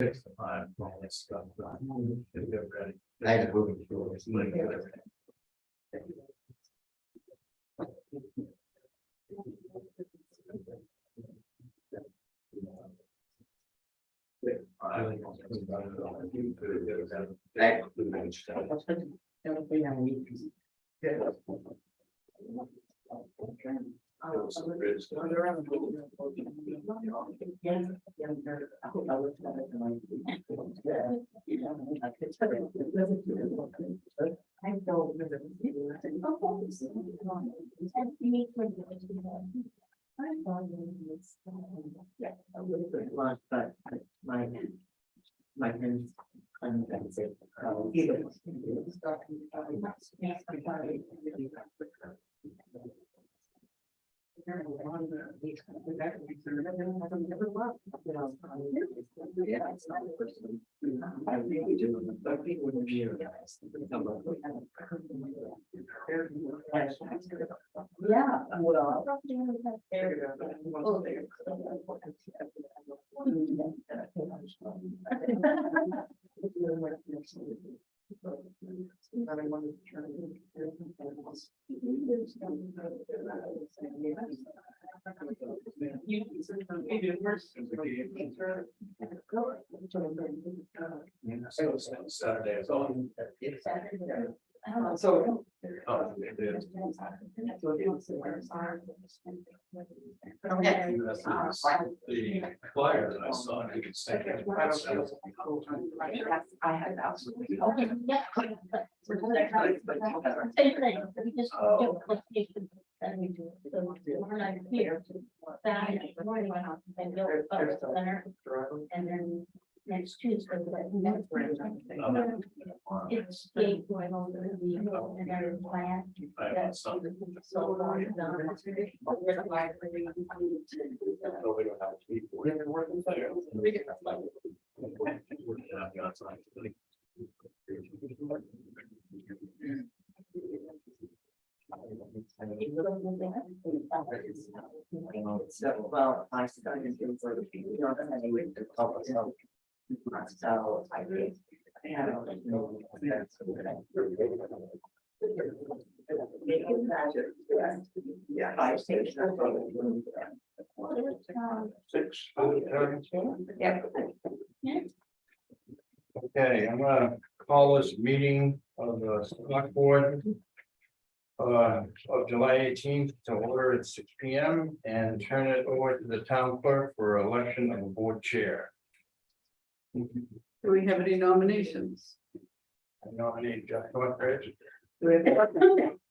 6 to 5, all this stuff. If they're ready. I just moving through. But my friends. Yeah, well. Saturday is on. So. Oh, it is. The flyer that I saw, you could say. I have absolutely. Same thing, we just do applications and we do. So we're not here. Saturday morning, and go up to the center, and then next Tuesday. It's gate going over the vehicle and then plan. I have something. So long. No, we don't have to be for it. Yeah, that's right. Well, I started doing for the people, you know, and they went to public health. So I did. Yeah, I think. Okay, I'm gonna call this meeting of the select board. Of July 18th to order at 6 p.m. and turn it over to the town clerk for election of a board chair. Do we have any nominations? I nominate Jeff Northridge. Do we have?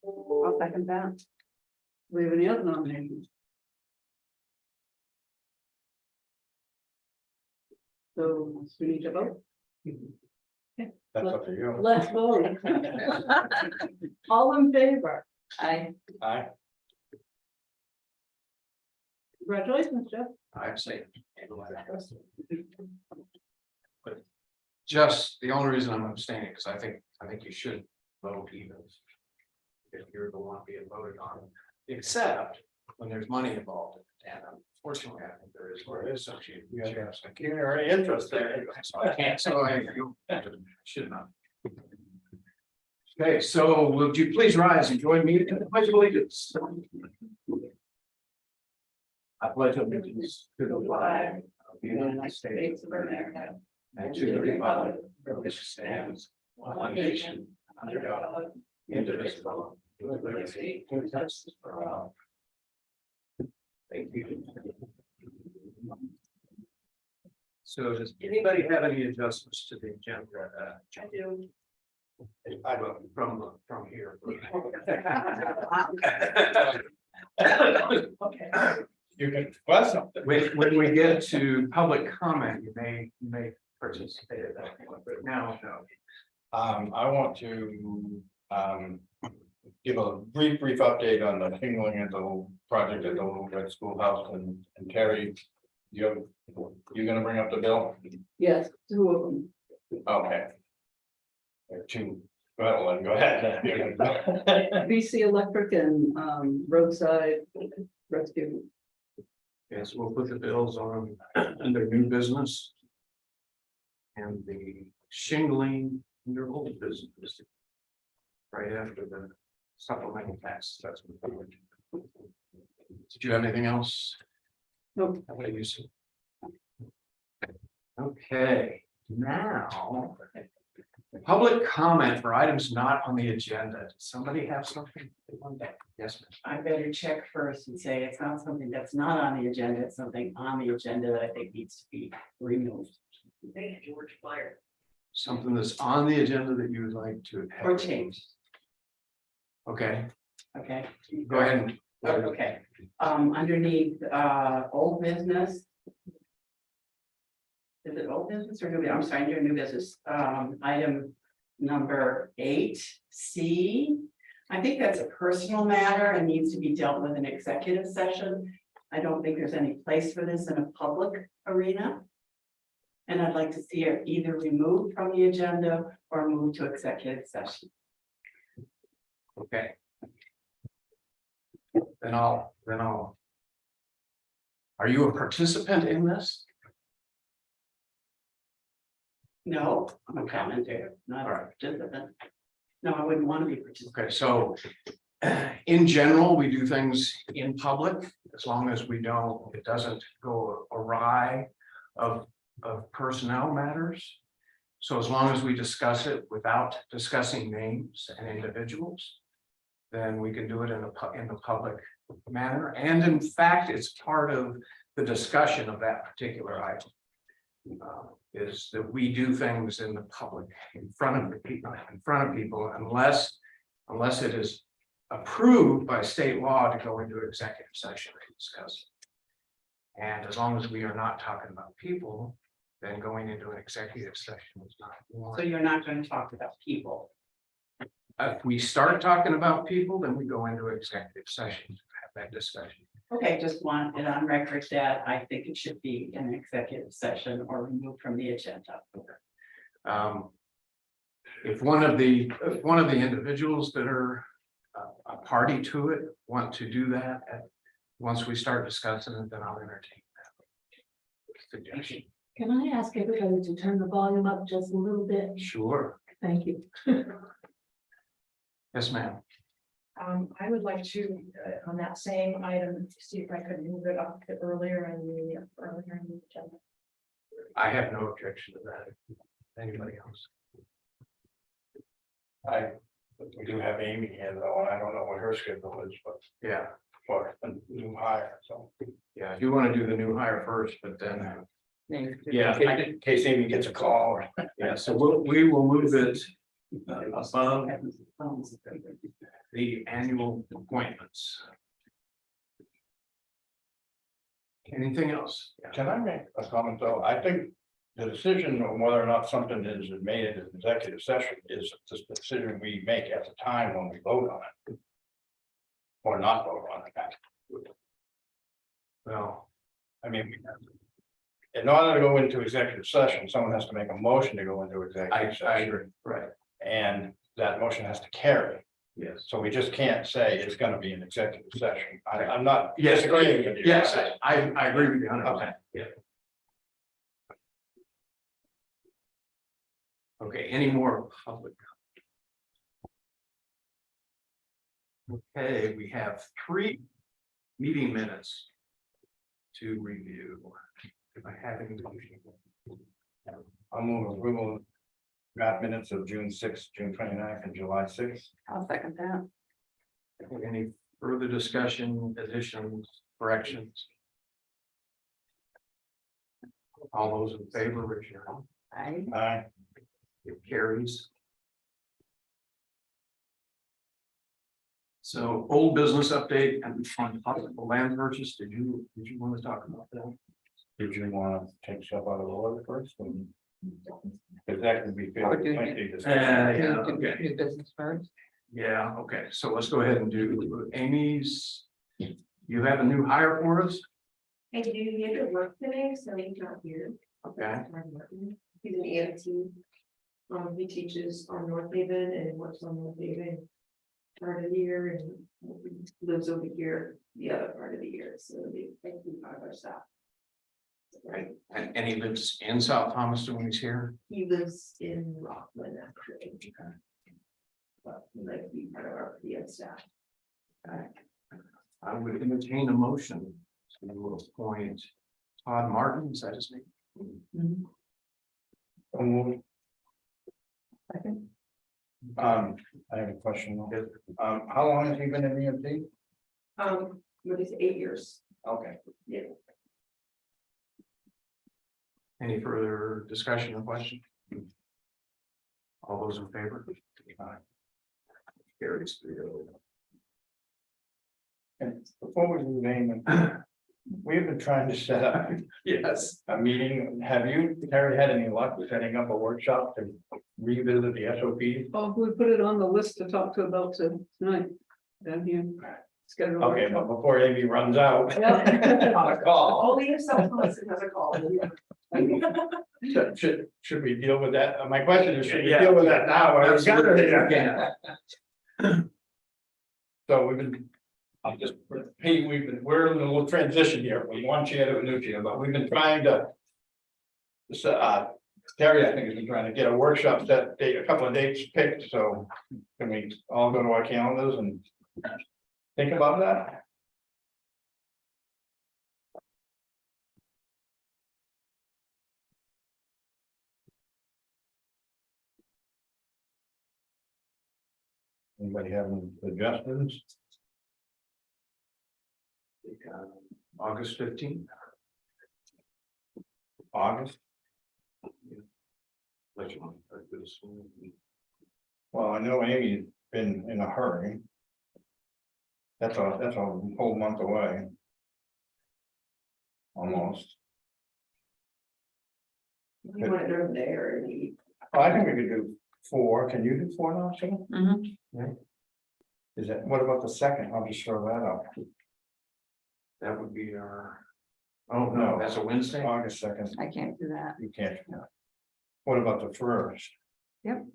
I'll second that. Do we have any other nominations? So we need to vote. That's up to you. Let's vote. All in favor? Aye. Aye. Congratulations, Jeff. I'd say. But just the only reason I'm abstaining, because I think you should vote even if you're the one being voted on, except when there's money involved. And unfortunately, I think there is where it is associated. with Yeah, shares. Pecuniary interest there. So I can't, so I should not. Okay, so would you please rise and join me in the pledge of allegiance? I pledge allegiance to the flag of the United States of America and to the republic for which it stands, one nation, under God, indivisible, with liberty and justice for all. Thank you. So does anybody have any adjustments to the agenda? I do. I will from here. You can request something. When we get to public comment, you may participate in that, but now, no. I want to give a brief update on the shingling at the whole project at the Little Red Schoolhouse and Terry. You're gonna bring up the bill? Yes, two of them. Okay. There are two. Well, go ahead. BC Electric and roadside rescue. Yes, we'll put the bills on under new business. And the shingling under old business. Right after the supplemental tax assessment. Did you have anything else? Nope. How about you, Sue? Okay, now. Public comment for items not on the agenda. Does somebody have something? they want to- Yes, ma'am. I better check first and say it's not something that's not on the agenda, it's something on the agenda that I think needs to be removed. George Flyer. Something that's on the agenda that you would like to have. Or changed, Okay, okay? go ahead. Okay, underneath, old business. Is it old business or new? I'm sorry, under new business, item number 8C. I think that's a personal matter and needs to be dealt with in executive session. I don't think there's any place for this in a public arena. And I'd like to see it either removed from the agenda or moved to executive session. Okay. Then I'll. Are you a participant in this? No, I'm a commentator, not a participant. No, I wouldn't want to be a participant. Okay, so. In general, we do things in public as long as it doesn't go awry of personnel matters. So as long as we discuss it without discussing names and individuals, then we can do it in the public manner. And in fact, it's part of the discussion of that particular item. Is that we do things in the public, in front of people, unless it is approved by state law to go into executive session and discuss it. And as long as we are not talking about people, then going into an executive session is not So warranted. you're not going to talk about people. If we start talking about people, then we go into executive session to have that discussion. Okay, just want it on record that I think it should be an executive session or removed from the agenda. If one of the individuals that are a party to it want to do that, once we start discussing it, then I'll entertain that suggestion. Can I ask everybody to turn the volume up just a little bit? Sure. Thank you. Yes, ma'am. I would like to, on that same item, see if I could move it up to earlier in the agenda. I have no objection to that. Anybody else? We do have Amy here though, and I don't know what her schedule is, but Yeah, for a new hire, so. yeah. You want to do the new hire first, but then, yeah, In case Amy gets a call or. yeah. So we will move it above the annual appointments. Anything else? Yeah. Can I make a comment though? I think the decision on whether or not something is made in an executive session is the decision we make at the time when we vote on it. Or not vote on it. Well, I mean, in order to go into executive session, someone has to make a motion to go into executive I session. agree. Right. And that motion has to carry. Yes. So we just can't say it's gonna be an executive session. I'm not Yes. disagreeing with you. Yes, I agree with you 100%. Yeah. Okay, any more public? Okay, we have 3 meeting minutes to review. If I have any. I'll move approval. Draft minutes of June 6th, June 29th, and July 6th. I'll second that. Any further discussion, additions, corrections? All those in favor, raise your hand. Aye. It carries. So old business update and on possible land purchase, did you want to talk about that? Did you want to take stuff out of the order first? Because that can be fairly lengthy discussion. Yeah, okay. New business first. Yeah, okay, so let's go ahead and do Amy's. You have a new hire for us? I do, you have to work today, so he's not here. Okay, He's an EMT. He teaches on North Haven and works on North Haven part of the year and lives over here the other part of the year, so they 5 our staff. Right, And he lives in South Thomaston when he's here. he lives in Rockland, actually. But he might be part of our PM staff. I would entertain a motion to appoint Todd Martin, is that his name? I have a question. How long has he been in EMT? What is it, 8 years? Okay. Yeah. Any further discussion or question? All those in favor? Carries 3-0. And before we move in, we've been trying to set up Yes. a meeting. Have you, Terry, had any luck setting up a workshop to revisit the SOP? Oh, we put it on the list to talk to about tonight, down here. Schedule. Okay, but before Amy runs out. Yeah. On a call. Only if someone else has a call. Should we deal with that? My question is, should we Yeah. deal with that now? Absolutely. So we've been, I'll just, hey, we're in a little transition here from one chair to a new chair, but we've been trying to. Terry, I think, has been trying to get a workshop set date, a couple of dates picked, so can we all go to our calendars and think about that? Anybody have any suggestions? August 15th. August? Let you know, I could assume. Well, I know Amy's been in a hurry. That's a whole month away. Almost. You want it during the day or in the evening? I think we could do 4. Can you do 4 now, Sheila? Mhm. Yeah. Is that, what about the second? I'll just throw that out. That would be our. Oh, no, that's a Wednesday. August 2nd, I can't do that. you can't. What about the 1st? Yep.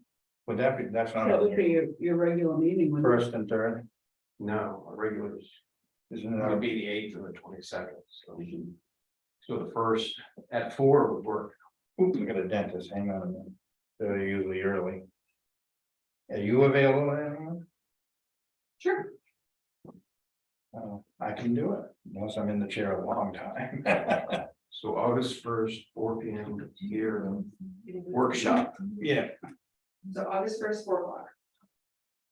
Would that be, that's not, That would be your regular meeting. wouldn't it? 1st and 3rd, No, our regulars. isn't It would it? be the 8th and the 22nd. So the first at 4 would work. Oops, look at a dentist, hang on a minute. They're usually early. Are you available, anyone? Sure. I can do it, unless I'm in the chair a long time. So August 1st, 4 p.m. here, workshop, Yeah, So August 1st, 4 o'clock.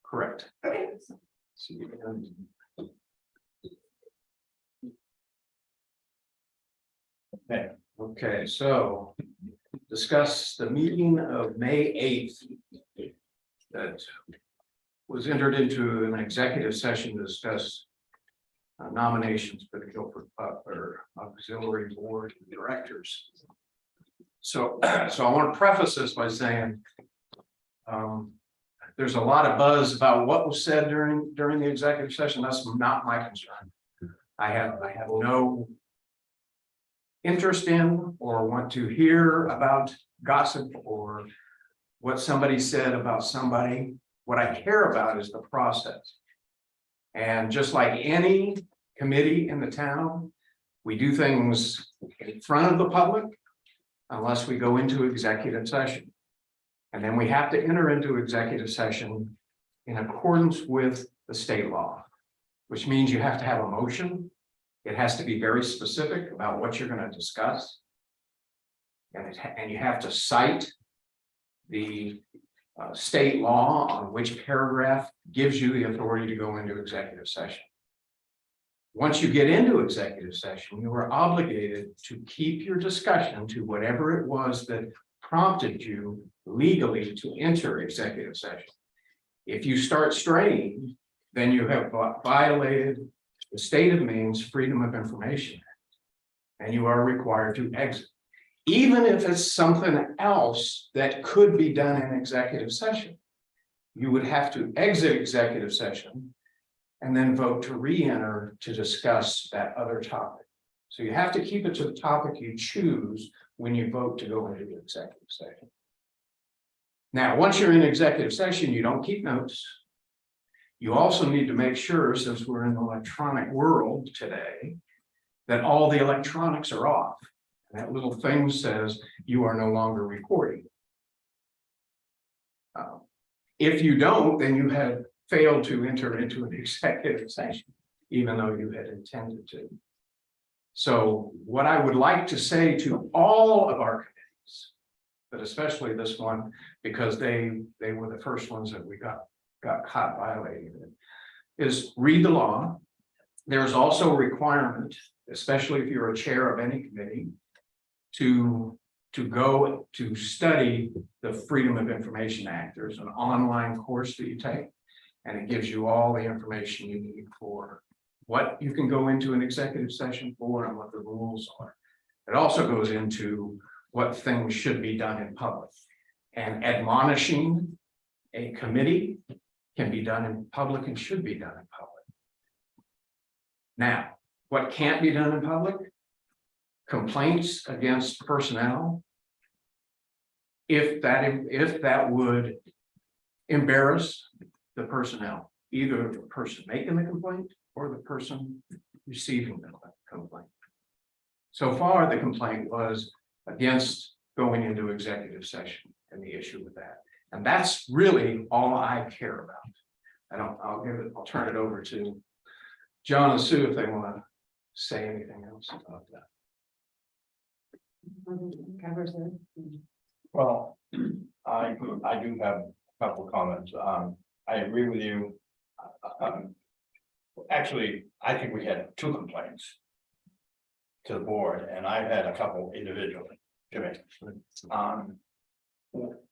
correct. Okay. See you again. okay, Okay, so discuss the meeting of May 8th. That was entered into an executive session to discuss nominations for the Guilford Butler Auxiliary Board of Directors. So I want to preface this by saying there's a lot of buzz about what was said during the executive session. That's not my concern. I have no interest in or want to hear about gossip or what somebody said about somebody. What I care about is the process. And just like any committee in the town, we do things in front of the public unless we go into executive session. And then we have to enter into executive session in accordance with the state law, which means you have to have a motion. It has to be very specific about what you're going to discuss. And you have to cite the state law on which paragraph gives you the authority to go into executive session. Once you get into executive session, you are obligated to keep your discussion to whatever it was that prompted you legally to enter executive session. If you start straying, then you have violated the state of Maine's Freedom of Information Act, and you are required to exit. Even if it's something else that could be done in executive session, you would have to exit executive session and then vote to re-enter to discuss that other topic. So you have to keep it to the topic you choose when you vote to go into the executive session. Now, once you're in executive session, you don't keep notes. You also need to make sure, since we're in the electronic world today, that all the electronics are off. That little thing says you are no longer recording. If you don't, then you have failed to enter into an executive session, even though you had intended to. So what I would like to say to all of our committees, but especially this one, because they were the first ones that we got caught violating it, is read the law. There's also a requirement, especially if you're a chair of any committee, to go to study the Freedom of Information Act. There's an online course that you take, and it gives you all the information you need for what you can go into an executive session for and what the rules are. It also goes into what things should be done in public. And admonishing a committee can be done in public and should be done in public. Now, what can't be done in public? Complaints against personnel. If that would embarrass the personnel, either the person making the complaint or the person receiving the complaint. So far, the complaint was against going into executive session and the issue with that. And that's really all I care about. I'll turn it over to John and Sue if they want to say anything else about that. Well, I do have a couple of comments. I agree with you. Actually, I think we had 2 complaints to the board, and I've had a couple individually to me.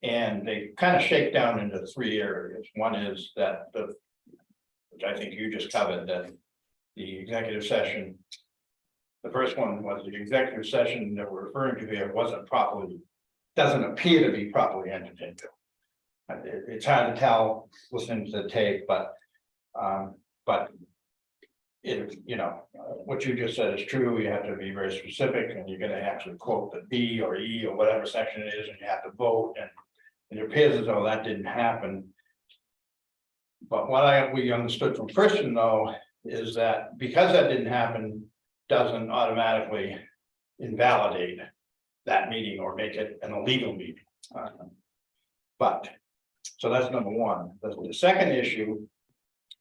And they kind of shake down into 3 areas. One is that which I think you just covered, that the executive session. The first one was the executive session that we're referring to here doesn't appear to be properly entered into. It's hard to tell listening to the tape, but if what you just said is true, you have to be very specific, and you're going to actually quote the B or E or whatever section it is, and you have to vote, and it appears as though that didn't happen. But what we understood from Christian, though, is that because that didn't happen, doesn't automatically invalidate that meeting or make it an illegal meeting. So that's number one. The second issue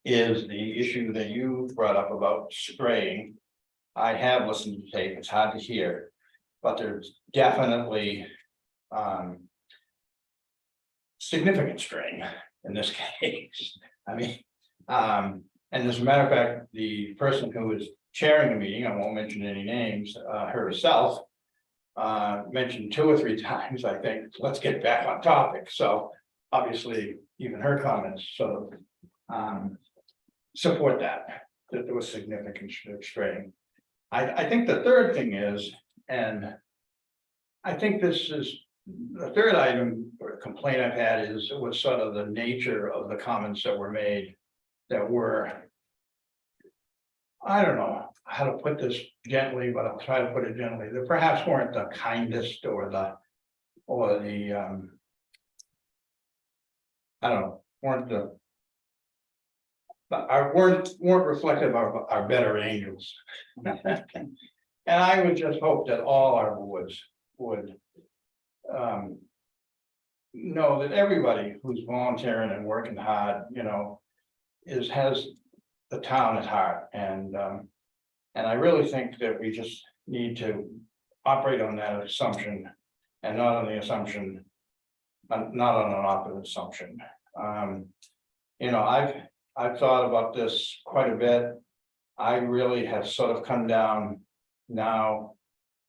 is the issue that you brought up about straying. I have listened to tape, it's hard to hear, but there's definitely significant straying in this case. I mean, and as a matter of fact, the person who is chairing the meeting, I won't mention any names, herself, mentioned 2 or 3 times, I think, let's get back on topic. So obviously, even her comments sort of support that there was significant straying. I think the third thing is, and I think this is the third item or complaint I've had, was sort of the nature of the comments that were made that were, I don't know how to put this gently, but I'll try to put it gently. They perhaps weren't the kindest or the I don't know, weren't reflective of our better angels. And I would just hope that all our boards would know that everybody who's volunteering and working hard, has the town at heart, and I really think that we just need to operate on that assumption, and not on the assumption, not on an opposite assumption. I've thought about this quite a bit. I really have sort of come down now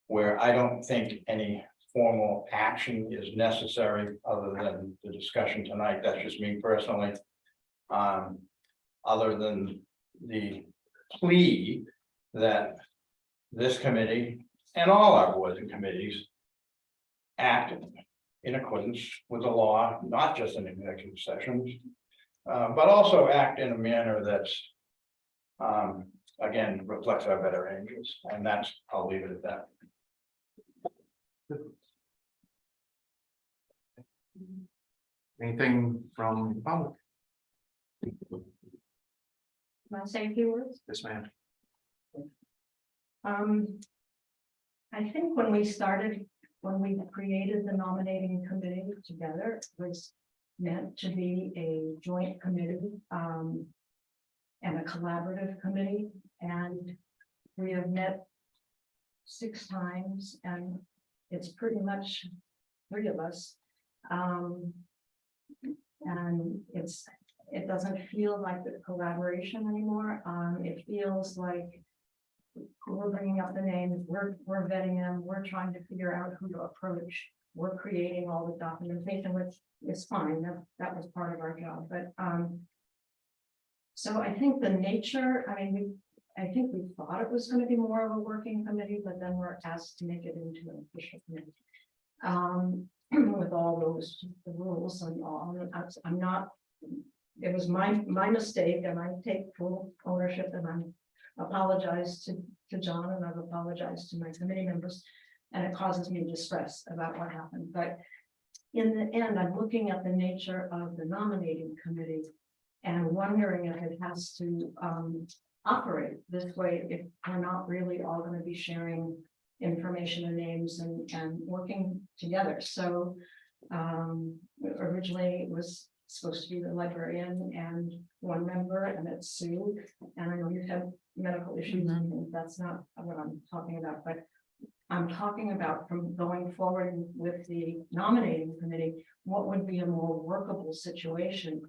where I don't think any formal action is necessary other than the discussion tonight. That's just me personally. Other than the plea that this committee and all our boards and committees act in accordance with the law, not just in executive sessions, but also act in a manner that's, again, reflects our better angels. And that's, I'll leave it at that. Anything from the public? Can I say a few words? Yes, ma'am. I think when we started, when we created the nominating committee together, it was meant to be a joint committee, and a collaborative committee, and we have met 6 times, and it's pretty much 3 of us. And it doesn't feel like the collaboration anymore. It feels like we're bringing up the names, we're vetting them, we're trying to figure out who to approach. We're creating all the documentation, which is fine, that was part of our job, but, so I think the nature, I mean, I think we thought it was gonna be more of a working committee, but then we're asked to make it into an official committee. With all those the rules and all, and I'm not, it was my mistake, and I take full ownership, and I'm apologize to John, and I've apologized to my committee members, and it causes me distress about what happened, but in the end, I'm looking at the nature of the nominating committee and wondering if it has to operate this way, if we're not really all going to be sharing information and names and working together. So originally it was supposed to be the librarian and 1 member, and it's Sue. And I know you have medical issues, and that's not what I'm talking about, but I'm talking about from going forward with the nominating committee, what would be a more workable situation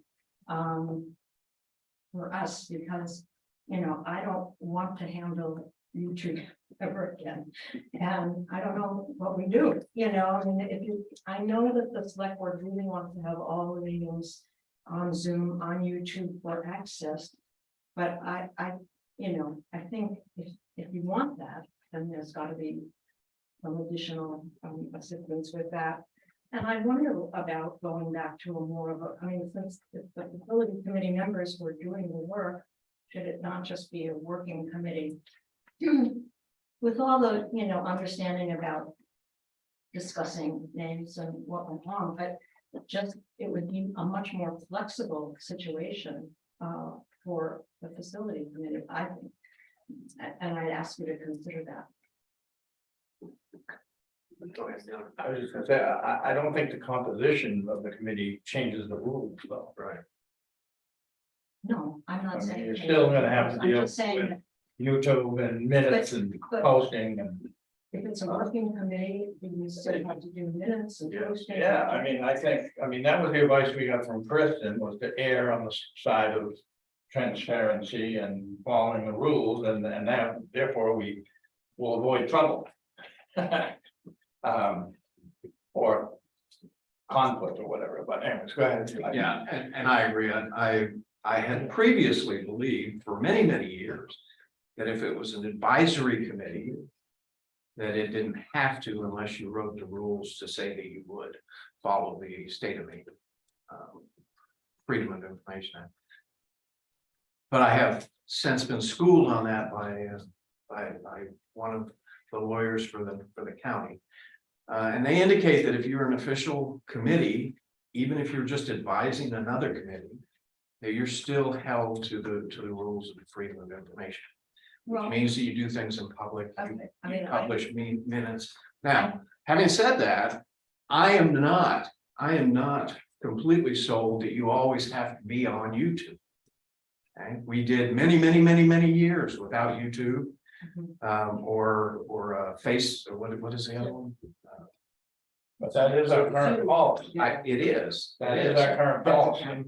for us, because, you know, I don't want to handle YouTube ever again. And I don't know what we do, you know, I mean, I know that the select board really wants to have all the meetings on Zoom, on YouTube for access. But I you know, I think if you want that, then there's got to be some additional assistance with that. And I wonder about going back to a more of a, I mean, since the facility committee members were doing the work, should it not just be a working committee? With all the, you know, understanding about discussing names and what went wrong, but just, it would be a much more flexible situation for the facility committee, I think. And I'd ask you to consider that. I was just gonna say, I don't think the composition of the committee changes the rules, though. Right. No, I'm I not mean, saying. you're still gonna have to I'm deal just saying with that YouTube and minutes and but- posting and. if it's a working committee, you still have to do minutes and posting. Yeah, I mean, that was the advice we got from Kristen, was to err on the side of transparency and following the rules, and that, therefore, we will avoid trouble. Or conflict or whatever, but anyways, go ahead. Yeah, and I agree. I had previously believed for many, many years that if it was an advisory committee, that it didn't have to unless you wrote the rules to say that you would follow the state of Maine Freedom of Information Act. But I have since been schooled on that by one of the lawyers for the county. And they indicate that if you're an official committee, even if you're just advising another committee, that you're still held to the rules of the Freedom of Information. Which Well, means that you do things in public, okay, I you mean, publish minutes. Now, having said that, I am not completely sold that you always have to be on YouTube. Okay, we did many years without YouTube. Or face, or what is the other one? But that is our current policy. It is. That is our current policy.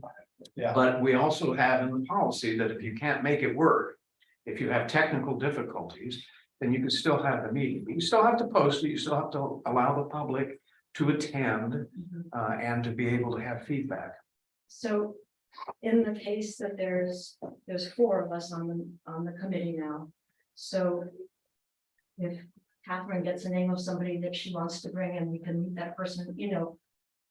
Yeah. But we also have in the policy that if you can't make it work, if you have technical difficulties, then you can still have the meeting. You still have to post it, you still have to allow the public to attend and to be able to have feedback. so in the case that there's 4 of us on the committee now. So if Catherine gets the name of somebody that she wants to bring and we can meet that person, you know,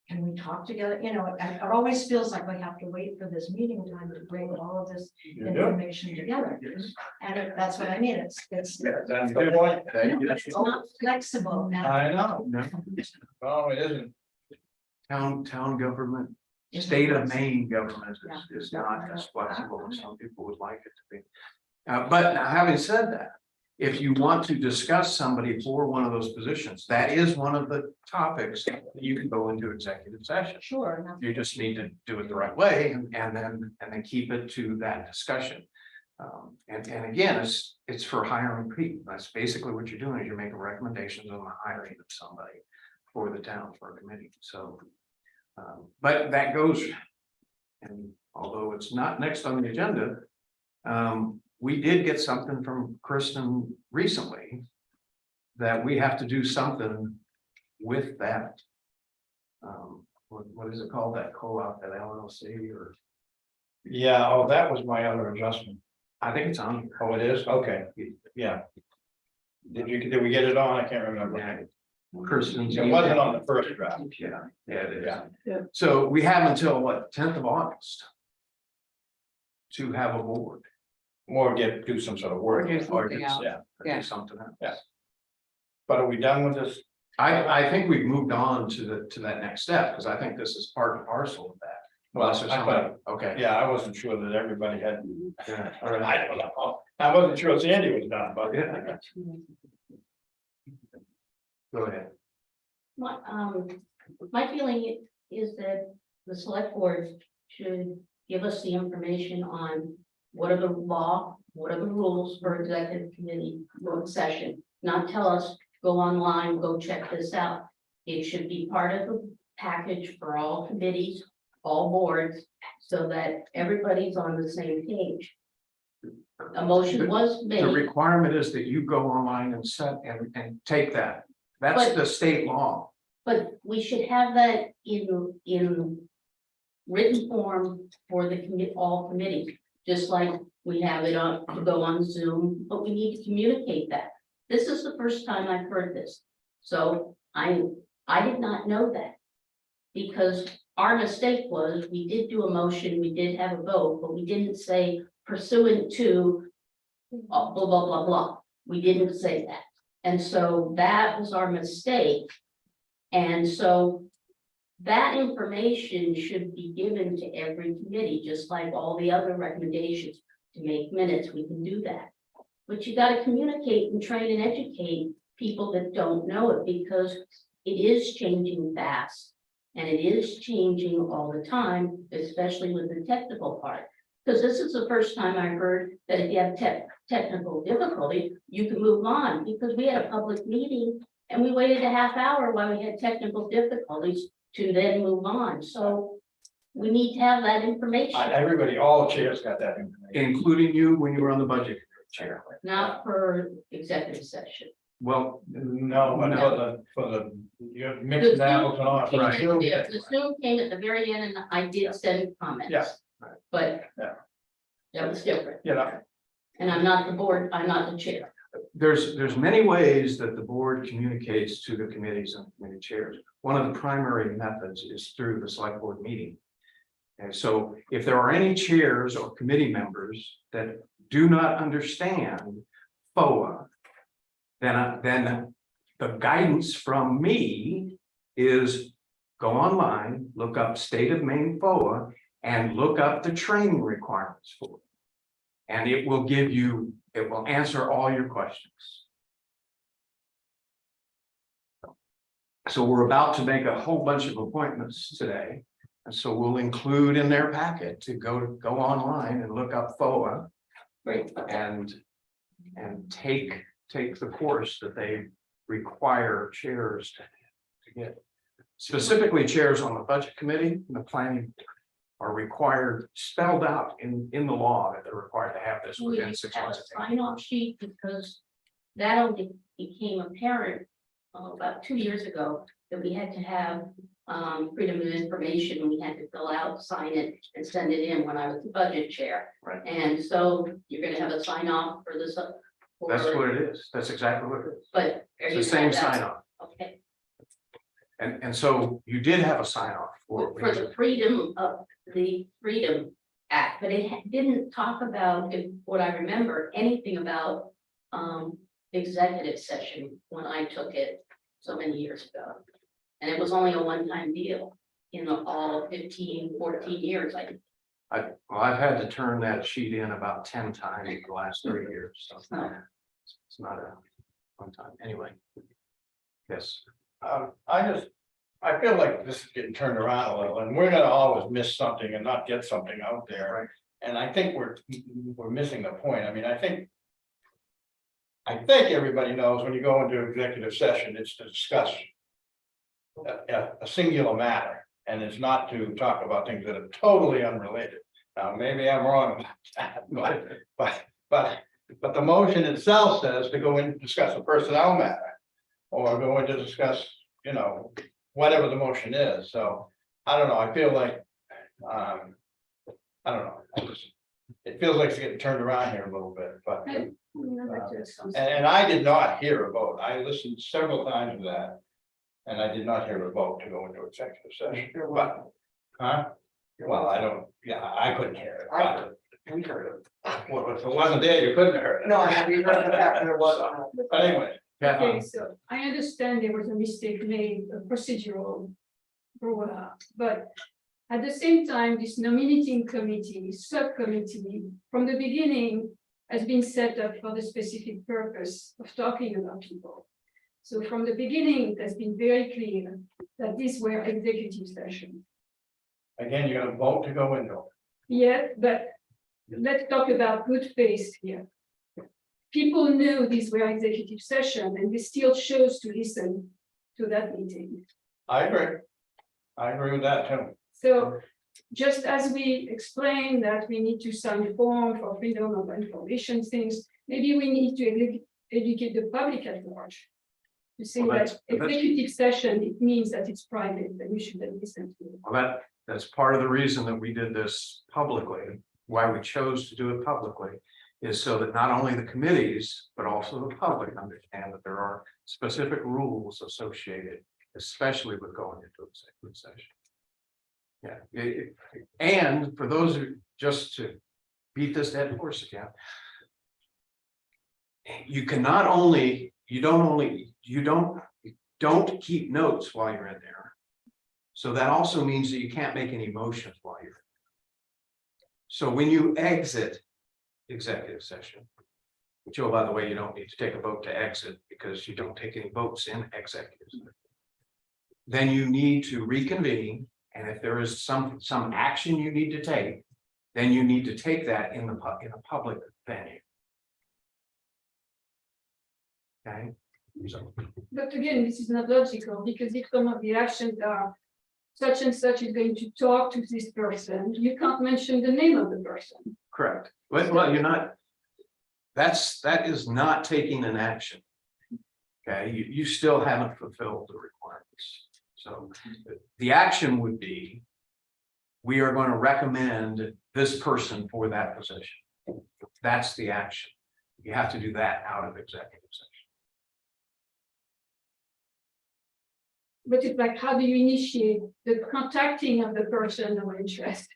can we talk together? You know, it always feels like we have to wait for this meeting time to bring all of this information together. And that's what I mean. It's That's the point. it's not flexible. And I know. No, No, it isn't. town government, state of Maine government is not as flexible as some people would like it to be. But now, having said that, if you want to discuss somebody for one of those positions, that is one of the topics that you can go into executive session. Sure. You just need to do it the right way and then keep it to that discussion. And again, it's for hiring people. That's basically what you're doing is you're making recommendations on the hiring of somebody for the town for a committee. So, but that goes, and although it's not next on the agenda, we did get something from Kristen recently that we have to do something with that. What is it called? That co-op, that LLC, or Yeah, oh, that was my other adjustment. I think it's on here. Oh, it is? Okay, yeah. Did we get it on? I can't remember. Yeah. Kristen's. It wasn't on the first draft. Yeah, it is. Yeah. So we have until what, 10th of August? To have a board. Or do some sort of work. Or do something do- else. Yeah, or do Yeah. something else. Yeah. but are we done with this? I think we've moved on to that next step, because I think this is part and parcel of that. Unless there's I somebody, okay. Yeah, I wasn't sure that everybody had, Yeah, all I right. don't know. I wasn't sure Sandy was done, but. Yeah. Go ahead. My feeling is that the select board should give us the information on what are the law, what are the rules for executive committee work session. Not tell us, go online, go check this out. It should be part of the package for all committees, all boards, so that everybody's on the same page. A motion was The made, requirement is that you go online and set and take that. That's But- the state law. but we should have that in written form for the all committees, just like we have it on, to go on Zoom, but we need to communicate that. This is the first time I've heard this, so I did not know that. Because our mistake was, we did do a motion, we did have a vote, but we didn't say pursuant to blah, blah, blah, blah. We didn't say that. And so that was our mistake. And so that information should be given to every committee, just like all the other recommendations to make minutes, we can do that. But you gotta communicate and train and educate people that don't know it, because it is changing fast. And it is changing all the time, especially with the technical part. Because this is the first time I heard that if you have technical difficulty, you can move on, because we had a public meeting and we waited a half hour while we had technical difficulties to then move on. So we need to have that information, Everybody, all chairs got that information. Including you when you were on the budget chair. not for executive session. Well, No, but for the, you're The mixing apples and oranges. Zoom Right. came at the Zoom came at the very end, and I did send comments. Yeah. But Yeah. that was different, You know, and I'm not the board, I'm not the chair. there's many ways that the board communicates to the committees and committee chairs. One of the primary methods is through the select board meeting. And so if there are any chairs or committee members that do not understand FOA, then the guidance from me is go online, look up State of Maine FOA, and look up the training requirements for it. And it will give you, it will answer all your questions. So we're about to make a whole bunch of appointments today. And so we'll include in their packet to go get and look up FOA Great. and take the course that they require chairs to get. Specifically, chairs on the budget committee and the planning are required, spelled out in the law that they're required to have this We within have 6 a months. sign-off sheet, because that only became apparent about 2 years ago, that we had to have freedom of information, and we had to fill out, sign it, and send it in when I was the budget chair. Right. And so you're gonna have a sign-off for this. That's what it is. That's exactly what it is. But. It's the same sign off. Okay, And so you did have a sign off for. for the Freedom Act, but it didn't talk about, if what I remember, anything about executive session when I took it so many years ago. And it was only a one-time deal in all 15, 14 years. I've had to turn that sheet in about 10 times in the last 3 years. So So It's not a fun time, anyway. Yes, I feel like this is getting turned around a little, and we're gonna always miss something and not get something out there. Right. And I think we're missing the point. I mean, I think everybody knows when you go into executive session, it's to discuss a singular matter, and it's not to talk about things that are totally unrelated. Now, maybe I'm wrong about that, but the motion itself says to go in and discuss a personnel matter. Or go in to discuss, you know, whatever the motion is, so, I don't know, I feel like, I don't know. It feels like it's getting turned around here a little bit, but, and I did not hear a vote, I listened several times to that. And I did not hear a vote to go into executive session, but, huh? Well, I don't, yeah, I couldn't hear it. But We heard it. well, if it wasn't there, you couldn't have heard it. No, I have you heard the fact that there was. But anyway, Okay, so I understand there was a mistake made, a procedural brought up, but at the same time, this nominating committee, subcommittee, from the beginning, has been set up for the specific purpose of talking about people. So from the beginning, it has been very clear that these were executive sessions. again, you're gonna vote to go into it. Yeah, but let's talk about good faith here. People knew these were executive session and they still chose to listen to that meeting. I agree with that too. So just as we explained that we need to sign form for freedom of information things, maybe we need to educate the public at large. To say Well, that executive session, it means that it's private and we shouldn't listen to it. well, that's part of the reason that we did this publicly, why we chose to do it publicly. Is so that not only the committees, but also the public understand that there are specific rules associated, especially with going into executive session. Yeah, and for those who, just to beat this dead horse again. You don't keep notes while you're in there. So that also means that you can't make any motions while you're. So when you exit executive session, which, oh, by the way, you don't need to take a vote to exit because you don't take any votes in executive session. Then you need to reconvene, and if there is some action you need to take, then you need to take that in a public venue. Okay. So, But again, this is not logical because if some of the actions are such and such is going to talk to this person, you can't mention the name of the person. correct. Well, you're not. That is not taking an action. Okay, you still haven't fulfilled the requirements. So the action would be, we are going to recommend this person for that position. That's the action. You have to do that out of executive session. But it's like, how do you initiate the contacting of the person of interest?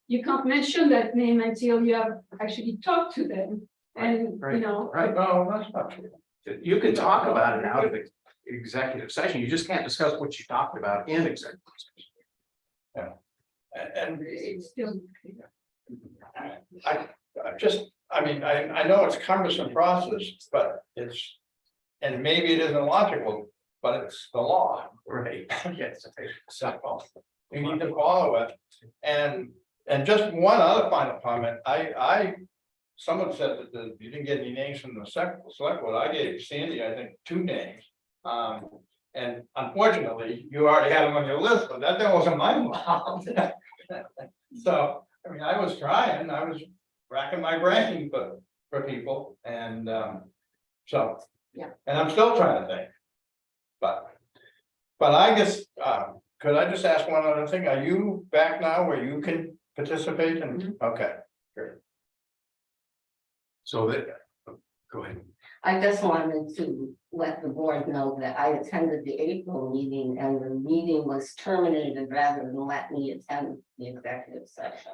You can't mention that name until you have actually talked to them. And, Right, you know. right. No, that's not true. You can talk about it out of executive session. You just can't discuss what you talked about in executive session. And It's still. I know it's cumbersome process, but it's, and maybe it isn't logical, but it's the law. Right. Yes. So you need to follow it. And just one other final comment, someone said that you didn't get any names from the select board. I gave Sandy, I think, 2 names. And unfortunately, you already had them on your list, but that wasn't my fault. So, I mean, I was trying, I was racking my brain for people, and so. Yeah. And I'm still trying to think. But I guess, could I just ask one other thing? Are you back now where you can participate and, okay, great. So that, go ahead. I just wanted to let the board know that I attended the April meeting and the meeting was terminated rather than let me attend the executive session.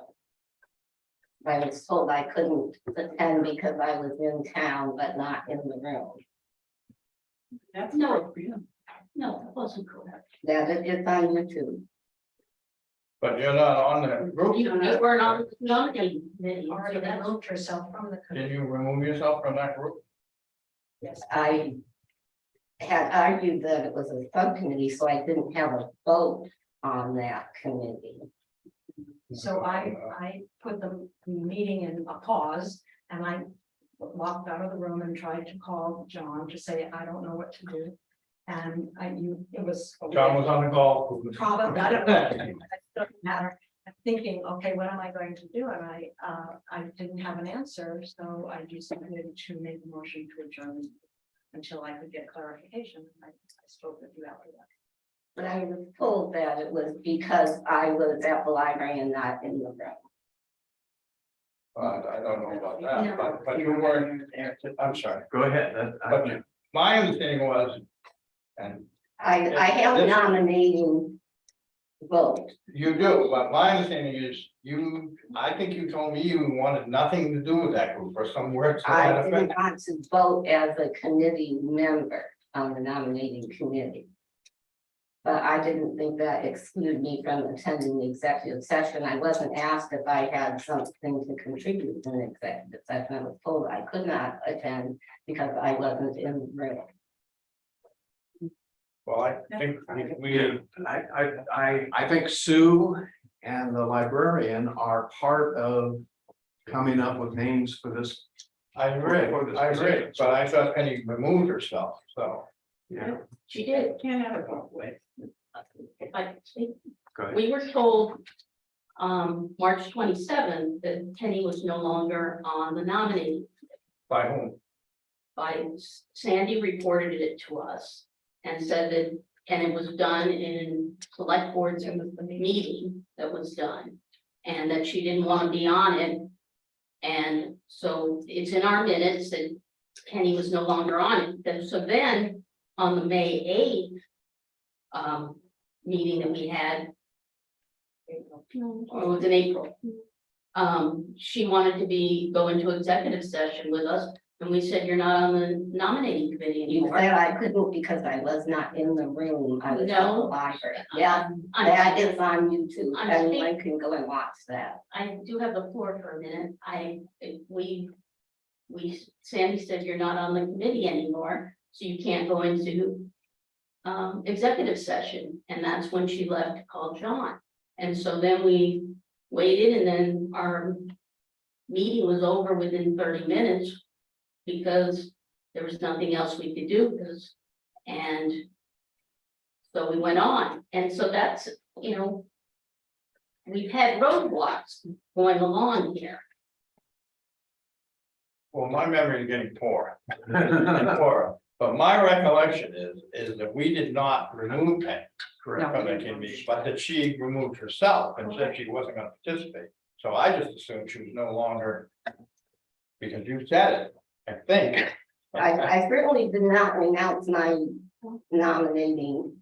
I was told I couldn't attend because I was in town, but not in the room. That's No. No, that wasn't correct. That it's on YouTube. But you're not on the group. You weren't on the nominating committee. Already so that's- removed herself from the Did committee. you remove yourself from that group? Yes. I had argued that it was a subcommittee, so I didn't have a vote on that committee. So I put the meeting in a pause and I walked out of the room and tried to call John to say, I don't know what to do. And it was. John was on the call. Probably, I don't know, it doesn't matter. I'm thinking, okay, what am I going to do? And I didn't have an answer, so I decided to make a motion to adjourn until I could get clarification. I spoke with you after that. But I was told that it was because I was at the library and not in the room. I don't know about that, but you weren't, I'm sorry, Go ahead. but my understanding was, and I have a nominating vote. you do, but my understanding is I think you told me you wanted nothing to do with that group or some words. to that I effect. didn't want to vote as a committee member on the nominating committee. But I didn't think that excluded me from attending the executive session. I wasn't asked if I had something to contribute to an executive session. I was told I could not attend because I wasn't in the room. Well, I think we, I think Sue and the librarian are part of coming up with names for this. I agree, but I thought Penny removed herself, so. Yeah. She did. Can't have it both ways. Go ahead. We were told March 27th that Kenny was no longer on the nominating By whom? by Sandy reported it to us and said that, and it was done in select boards meeting that was done. And that she didn't want to be on it. And so it's in our minutes that Kenny was no longer on it. So then on the May 8th meeting that we had, or it was in April. She wanted to go into executive session with us, and we said, you're not on the nominating committee You anymore. said I couldn't because I was not in the room. I was at the No. library. Yeah, I'm- that is on YouTube. I'm Anyone can go and watch that. I do have the floor for a minute. Sandy said you're not on the committee anymore, so you can't go into executive session, and that's when she left to call John. And so then we waited, and then our meeting was over within 30 minutes because there was nothing else we could do and so we went on. And so that's, we've had roadblocks going along here. Well, my memory is getting poor. Poorer. But my recollection is that we did not remove Penny from the committee, but that she removed herself and said she wasn't gonna participate. So I just assumed she was no longer, because you said it, I think. I certainly did not renounce my nominating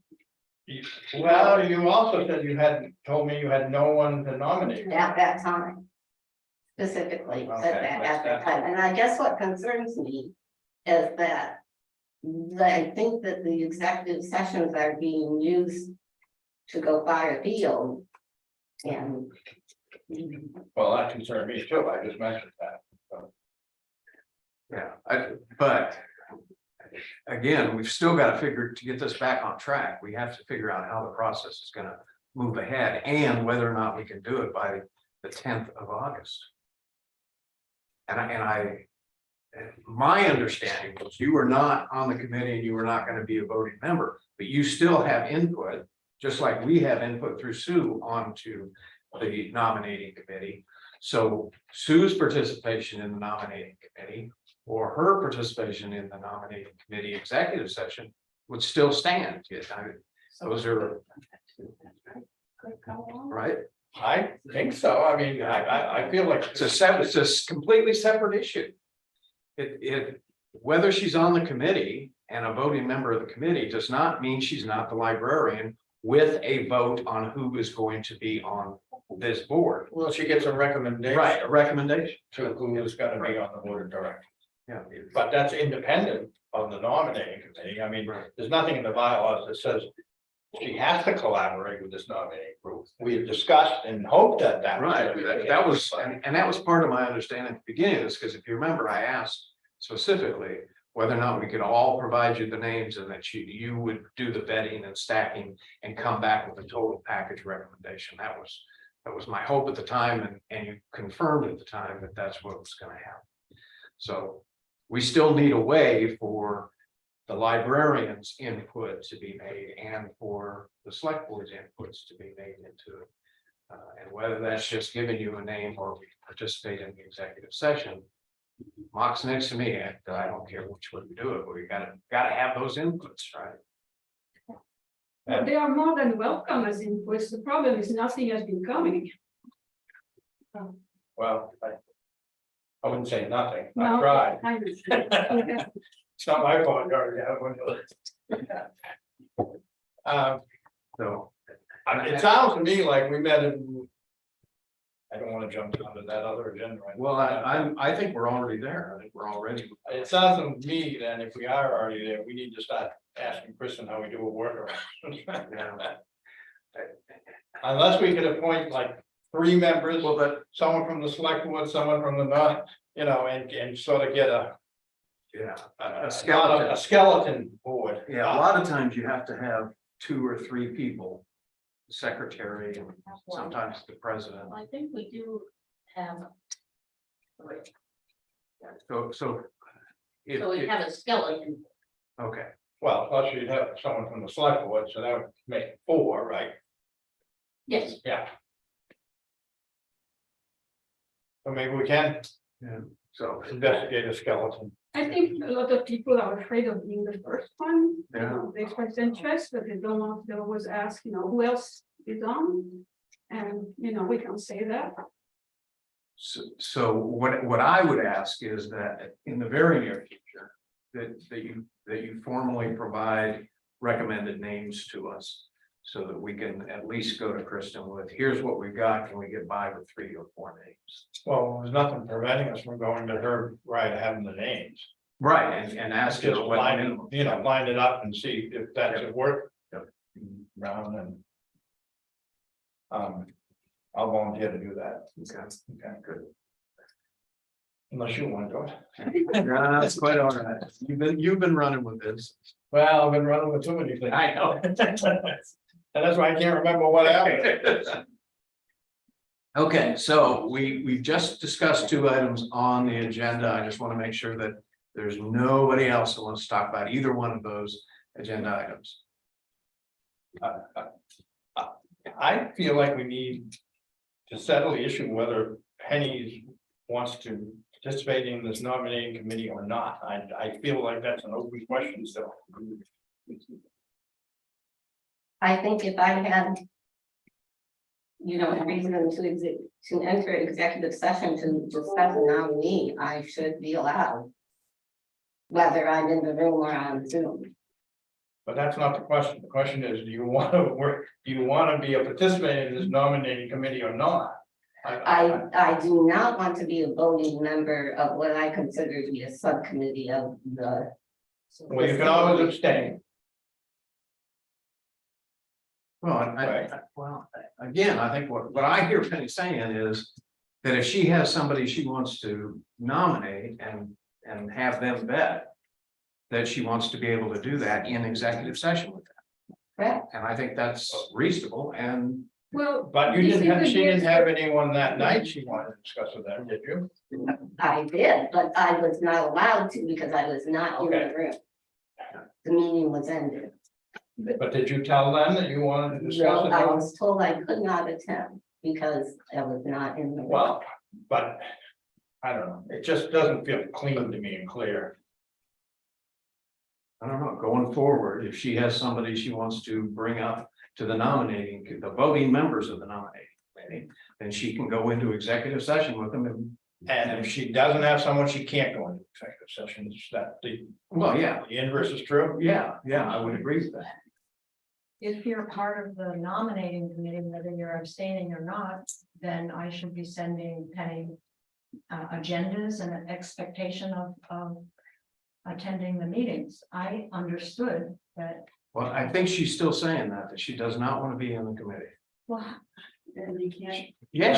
Well, you also said told me you had no one to nominate. at that time. Specifically, at that time. And I guess what concerns me is that I think that the executive sessions are being used to go far afield. And Well, that concerned me too, I just mentioned that. Yeah, but again, we've still got to get this back on track. We have to figure out how the process is going to move ahead and whether or not we can do it by the 10th of August. My understanding was you were not on the committee and you were not going to be a voting member, but you still have input, just like we have input through Sue onto the nominating committee. So Sue's participation in the nominating committee or her participation in the nominating committee executive session would still stand. Those are right. I think so, I mean, I feel like. It's a completely separate issue. Whether she's on the committee and a voting member of the committee does not mean she's not the librarian with a vote on who is going to be on this board. Well, she gets a recommendation. Right, a recommendation. To who is gonna be on the board of directors. Yeah. But that's independent of the nominating committee. I mean, there's nothing in the bylaws that says she has to collaborate with this nominating group. We have discussed and hoped that that. Right, that was, and that was part of my understanding at the beginning of this, because if you remember, I asked specifically, whether or not we could all provide you the names and that you would do the vetting and stacking and come back with a total package recommendation. That was my hope at the time, and you confirmed at the time that that's what was gonna happen. So we still need a way for the librarians' input to be made and for the select board's inputs to be made into it. And whether that's just giving you a name or we participate in the executive session. Mock's next to me, and I don't care which way we do it, but we gotta have those inputs, right? But they are more than welcome as inputs. The problem is nothing has been coming. Well, I wouldn't say nothing, I No, tried. I understand. It's not my fault, you already have one. So, It sounds to me like we met in. I don't wanna jump onto that other agenda. right well, now. I think we're already there. I think we're already. It sounds to me that if we are already there, we need to start asking Kristen how we do a workaround. Unless we could appoint like 3 members, Well, but, someone from the select board, someone from the not, and sort of get yeah, a skeleton. skeleton board. Yeah, a lot of times you have to have 2 or 3 people. The secretary and sometimes the president. I think we do have. So. So we have a skeleton. Okay, Well, plus you'd have someone from the select board, so that would make 4, right? Yes, Yeah. So maybe we can so. investigate a skeleton. I think a lot of people are afraid of being the first one. Yeah. They express interest, but they don't want, they always ask, who else is on? And, we can say that. So what I would ask is that in the very near future, that you formally provide recommended names to us. So that we can at least go to Kristen with, here's what we've got, can we get by with 3 or 4 names? Well, there's nothing preventing us from going to her, right, having the names. Right, and ask Just her what. line, line it up and see if that's at work. Yep. Round and. I'll volunteer to do that. Okay, good. Unless you want to do it. That's quite all right. You've been running with this. Well, I've been running with too many things. I know. And that's why I can't remember what happened. Okay, so we've just discussed 2 items on the agenda. I just want to make sure that there's nobody else that wants to talk about either one of those agenda items. I feel like we need to settle the issue whether Penny wants to participate in this nominating committee or not. I feel like that's an open question still. I think if I had. A reason to enter executive session to discuss a nominee, I should be allowed. Whether I'm in the room or on Zoom. But that's not the question. The question is, do you want to work, do you want to be a participant in this nominating committee or not? I do not want to be a voting member of what I consider to be a subcommittee of the. Well, you can always abstain. Well, well, again, I think what I hear Penny saying is that if she has somebody she wants to nominate and have them vet, that she wants to be able to do that in executive session with them. Correct. And I think that's reasonable and. Well. But you this didn't is have, the she didn't best- have anyone that night she wanted to discuss with them, did you? I did, but I was not allowed to because I was not in the room. The meeting was ended. But did you tell them that you wanted to discuss No, I it? was told I could not attend because I was not in the room. Well, but I don't know, it just doesn't feel clean to me and clear. I don't know, going forward, if she has somebody she wants to bring up to the the voting members of the nominating committee, then she can go into executive session with them. And if she doesn't have someone, she can't go into executive session, is that Well, yeah, the inverse is true? yeah, I would agree with that. If you're part of the nominating committee, whether you're abstaining or not, then I should be sending Penny agendas and an expectation of attending the meetings. I understood that. Well, I think she's still saying that she does not want to be in the committee. Well, And you can't. Yes,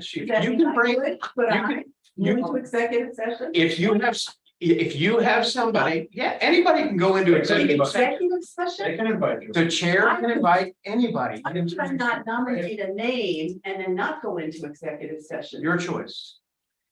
she can, you can bring, But you I can, you, move to executive session. if you have, if you have somebody, yeah, anybody can go into executive session. Executive session? They can invite you. The chair can invite anybody. I'm trying not nominate a name and then not go into executive session. Your choice.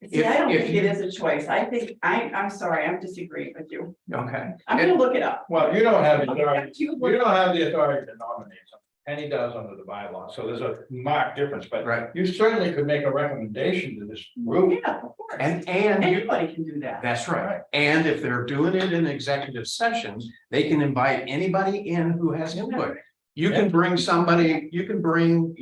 See, I don't if think it you- is a choice. I think, I'm sorry, I'm disagreeing with you. Okay. I'm gonna look it up. Well, you don't have the authority, You you look- don't have the authority to nominate someone. Penny does under the bylaw, so there's a marked difference, but Right. you certainly could make a recommendation to this group. Yeah, of course. And you, Anybody can do that. that's right. And if they're doing it in executive sessions, they can invite anybody in who has input. You can bring somebody, you can bring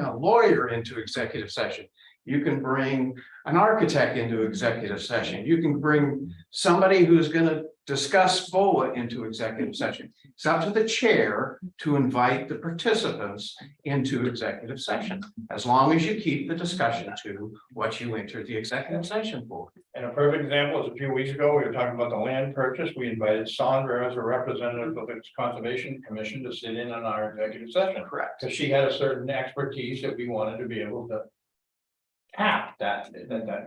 a lawyer into executive session. You can bring an architect into executive session. You can bring somebody who's gonna discuss FOA into executive session. It's up to the chair to invite the participants into executive session, as long as you keep the discussion to what you entered the executive session for. And a perfect example is a few weeks ago, we were talking about the land purchase. We invited Sandra as a representative of the Conservation Commission to sit in on our executive session. Correct. Because she had a certain expertise that we wanted to be able to tap that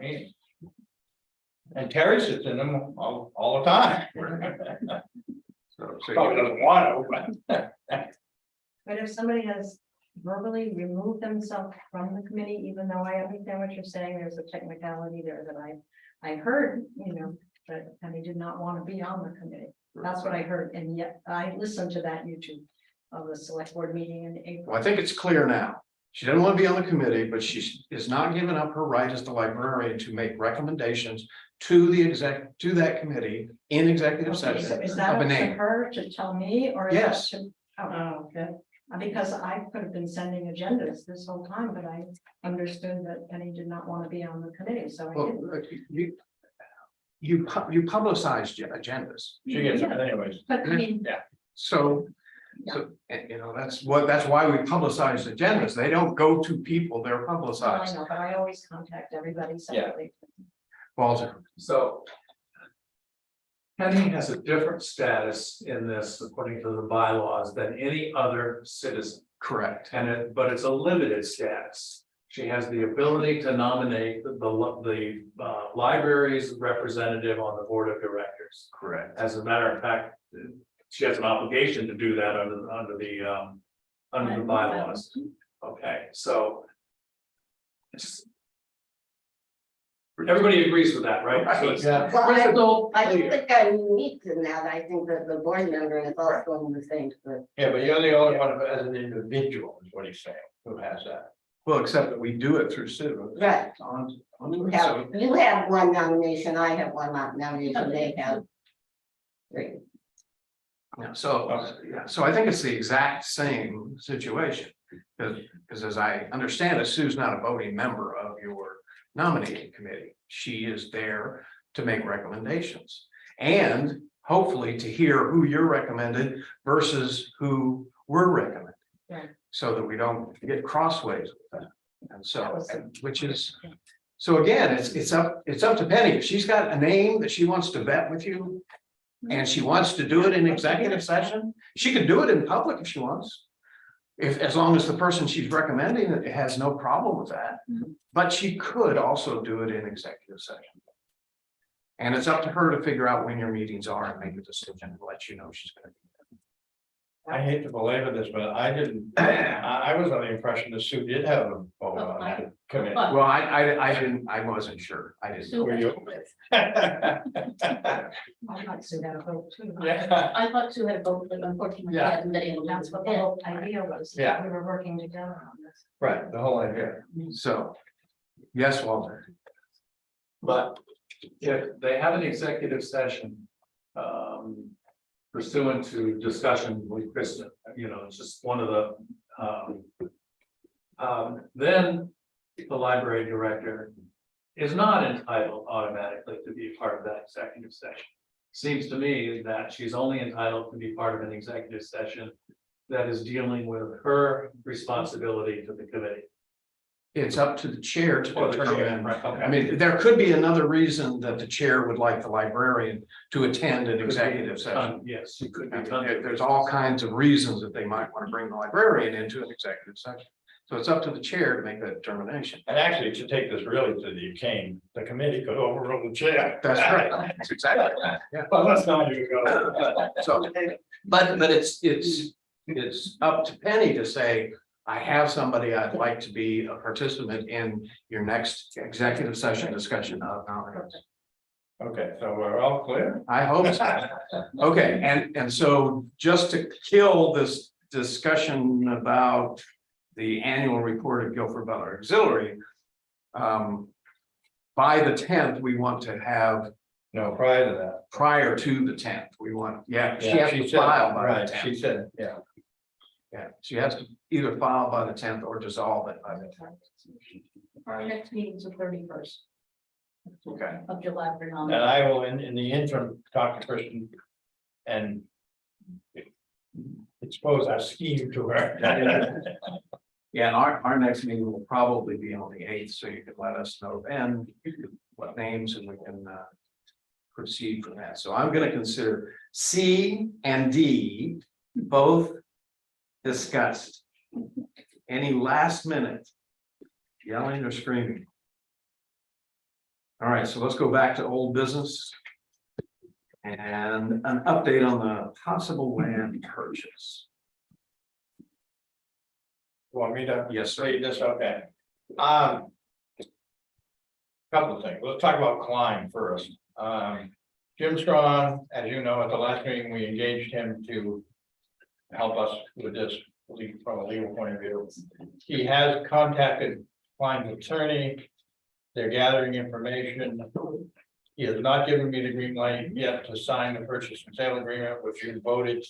meeting. And Terry sits in them all the time. So Probably doesn't want to, but. But if somebody has verbally removed themselves from the committee, even though I understand what you're saying, there's a technicality there that I heard, that Penny did not want to be on the committee. That's what I heard, and yet I listened to that YouTube of the select board meeting in April. Well, I think it's clear now. She doesn't want to be on the committee, but she is not giving up her right as the librarian to make recommendations to that committee in executive Okay, so session is that of up a to name. her to tell me, or? is that Yes. to- Oh, okay, because I could have been sending agendas this whole time, but I understood that Penny did not want to be on the committee, so I Well, didn't. you publicized your agendas. She gets it anyways. But I mean, So, and, that's why we publicize agendas. They don't go to people, they're well, I publicized. know, but I always contact everybody separately. Walter, So. Penny has a different status in this, according to the bylaws, than any other citizen. correct. But it's a limited status. She has the ability to nominate the library's representative on the board of directors. Correct. As a matter of fact, she has an obligation to do that under the bylaws. Okay, so. Everybody agrees with that, right? So it's Yeah. Well, crystal I don't clear. think I'm unique in that. I think that the board member is also in the same, but Yeah, but you're the only one as an individual, is what he's saying, who has that. Well, except that we do it through citizens. right. On- You have one nomination, I have one nomination, they have three. Yeah, so I think it's the exact same situation. Because as I understand it, Sue's not a voting member of your nominating committee. She is there to make recommendations. And hopefully to hear who you're recommended versus who we're recommending. Right. So that we don't get crossways with that. And That so, was- which is, so again, it's up to Penny. If she's got a name that she wants to vet with you. And she wants to do it in executive session, she can do it in public if she wants. As long as the person she's recommending has no problem with that, but she could also do it in executive session. And it's up to her to figure out when your meetings are and make a decision and let you know she's gonna. I hate to belabor this, but I didn't, I was under the impression that Sue did have a vote on that committee. Well, I didn't, I wasn't sure. I didn't. Were you? I thought Sue had a vote too. Yeah. I thought Sue had voted, but unfortunately, I hadn't been able to. That's what the whole idea was. that Yeah. We were working together on this. Right, the whole idea. So, yes, Walter. But if they have an executive session. Pursuant to discussion with Kristen, it's just one of the. Then the library director is not entitled automatically to be part of that executive session. Seems to me that she's only entitled to be part of an executive session that is dealing with her responsibility to the committee. It's up to the chair to Or the chair, determine. right, okay. I mean, there could be another reason that the chair would like the librarian to attend an executive session. Yes, you could I be. mean, there's all kinds of reasons that they might want to bring the librarian into an executive session. So it's up to the chair to make that determination. And actually, to take this really to the committee could overrule the chair. That's right. That's exactly right. Yeah. But let's not even go. So, but it's up to Penny to say, I have somebody I'd like to be a participant in your next executive session discussion of nominations. Okay, so we're all clear? I hope so. Okay, and so just to kill this discussion about the annual report of Guilford Butler Auxiliary. By the 10th, we want to have, No, prior to that. prior to the 10th, we want, she has she to said- file by Right, the she 10th. said, yeah. Yeah, she has to either file by the 10th or dissolve it by the 10th. Our next meeting is the 31st Okay. of July for And nominating. I will, in the interim, talk to Kristen and expose our scheme to her. Yeah, and our next meeting will probably be on the 8th, so you can let us know then what names and we can proceed from that. So I'm gonna consider C and D both discussed. Any last minute yelling or screaming? All right, so let's go back to old business. And an update on the possible land purchase. Want me to? Yes, sir. Read this, okay. Couple of things, let's talk about Klein first. Jim Strong, as you know, at the last meeting, we engaged him to help us with this from a legal point of view. He has contacted Klein's attorney. They're gathering information. He has not given me the green light yet to sign the purchase and sale agreement, which you voted.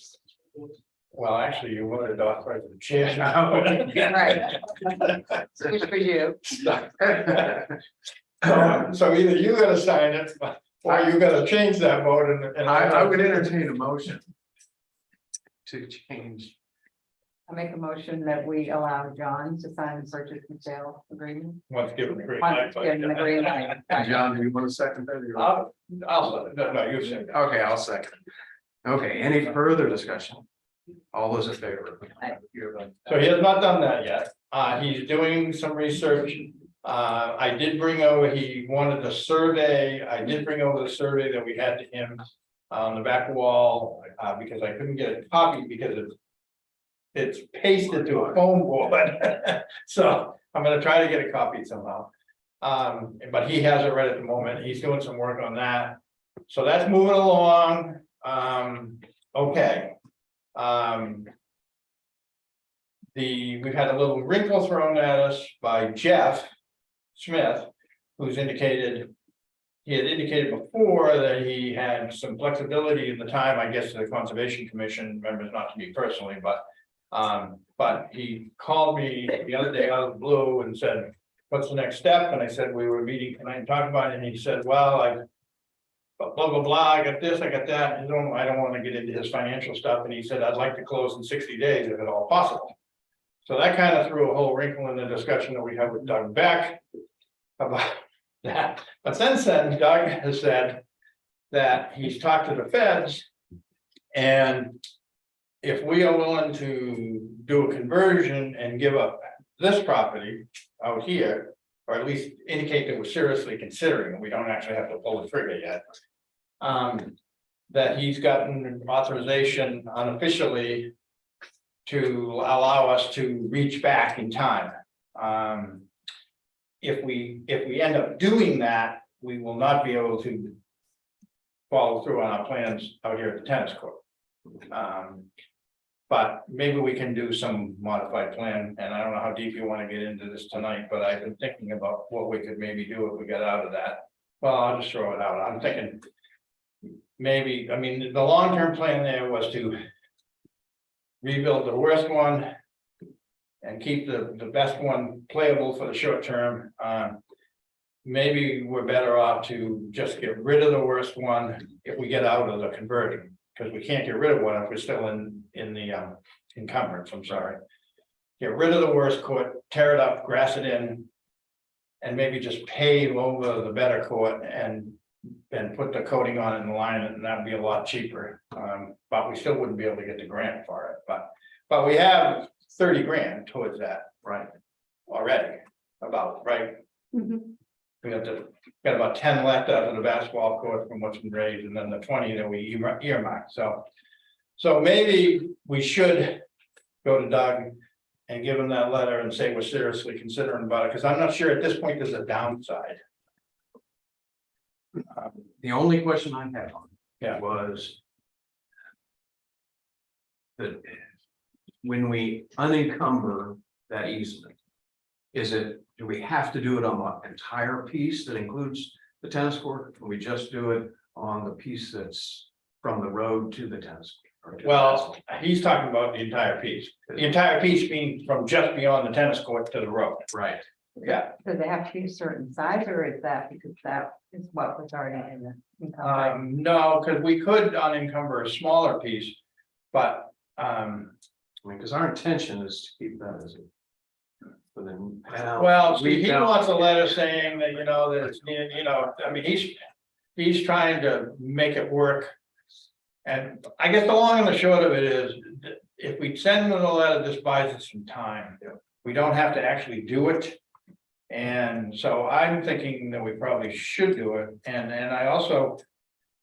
Well, actually, you voted off right to the chair now. Right. Which for you. So either you gotta sign it, or you gotta change that vote and. I would entertain a motion to change. I make a motion that we allow John to sign the purchase and sale agreement. Let's give him the green light. Give him the green light. John, do you want to second that? or- No, you said. Okay, I'll second. Okay, any further discussion? All those in favor? So he has not done that yet. He's doing some research. I did bring over, he wanted a survey. I did bring over the survey that we had to him on the back wall, because I couldn't get a copy because it's pasted to a foam board. So I'm gonna try to get a copy somehow. But he has it right at the moment. He's doing some work on that. So that's moving along. Okay. We've had a little wrinkle thrown at us by Jeff Smith, who's indicated. He had indicated before that he had some flexibility in the time, I guess, to the Conservation Commission members, not to me personally, but he called me the other day out of the blue and said, what's the next step? And I said, we were meeting tonight and talking about it, and he said, well, blah, blah, blah, I got this, I got that, I don't want to get into his financial stuff, and he said, I'd like to close in 60 days if at all possible. So that kind of threw a whole wrinkle in the discussion that we had with Doug Beck about that. But since then, Doug has said that he's talked to the feds, and if we are willing to do a conversion and give up this property out here, or at least indicate that we're seriously considering it, we don't actually have to pull the trigger yet. That he's gotten authorization unofficially to allow us to reach back in time. If we end up doing that, we will not be able to follow through on our plans out here at the tennis court. But maybe we can do some modified plan, and I don't know how deep you want to get into this tonight, but I've been thinking about what we could maybe do if we get out of that. Well, I'll just throw it out. I'm thinking maybe, I mean, the long-term plan there was to rebuild the worst one and keep the best one playable for the short term. Maybe we're better off to just get rid of the worst one if we get out of the conversion. Because we can't get rid of one if we're still in the encumbrance, I'm sorry. Get rid of the worst court, tear it up, grass it in. And maybe just pave over the better court and put the coating on it and line it, and that'd be a lot cheaper. But we still wouldn't be able to get the grant for it, but we have 30 grand towards that, Right. already, about, right? Mhm. We got about 10 left out of the basketball court from what's been raised, and then the 20 that we earmarked, so. So maybe we should go to Doug and give him that letter and say we're seriously considering about it, because I'm not sure at this point there's a downside. The only question I had on Yeah. it was that when we unencumber that easement, do we have to do it on the entire piece that includes the tennis court? Or can we just do it on the piece that's from the road to the tennis court? or to the Well, basketball? he's talking about the entire piece. The entire piece being from just beyond the tennis court to the road. Right. Yeah. Does it have to be a certain size, or is that because that is what was already in the income? No, because we could unencumber a smaller piece, but I mean, because our intention is to keep that as a. For the. well, see, he wants a letter saying that, that it's, I mean, he's trying to make it work. And I guess the long and the short of it is, if we send them a letter, this buys us some time. We don't have to actually do it. And so I'm thinking that we probably should do it. And I also,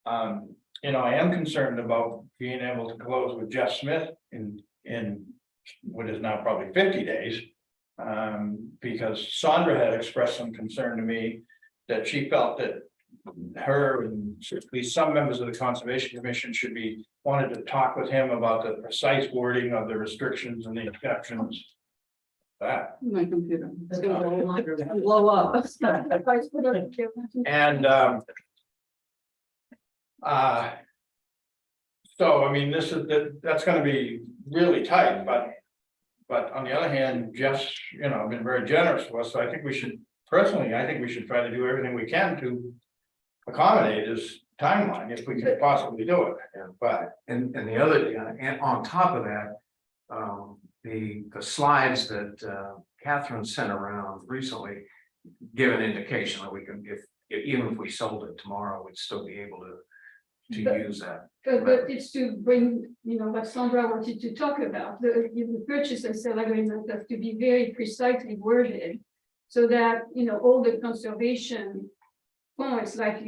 I am concerned about being able to close with Jeff Smith in what is now probably 50 days. Because Sandra had expressed some concern to me that she felt that her and at least some members of the Conservation Commission wanted to talk with him about the precise wording of the restrictions and the exceptions. That. My computer. It's gonna go longer than- blow up. And so I mean, that's gonna be really tight, but on the other hand, Jeff's, been very generous to us, so I think we should try to do everything we can to accommodate his timeline if we can possibly do it. But And the other, and on top of that, the slides that Catherine sent around recently give an indication that we can, even if we sold it tomorrow, we'd still be able to use that. But it's to bring, what Sandra wanted to talk about, the purchase and sale agreement has to be very precisely worded. So that, all the conservation points, like,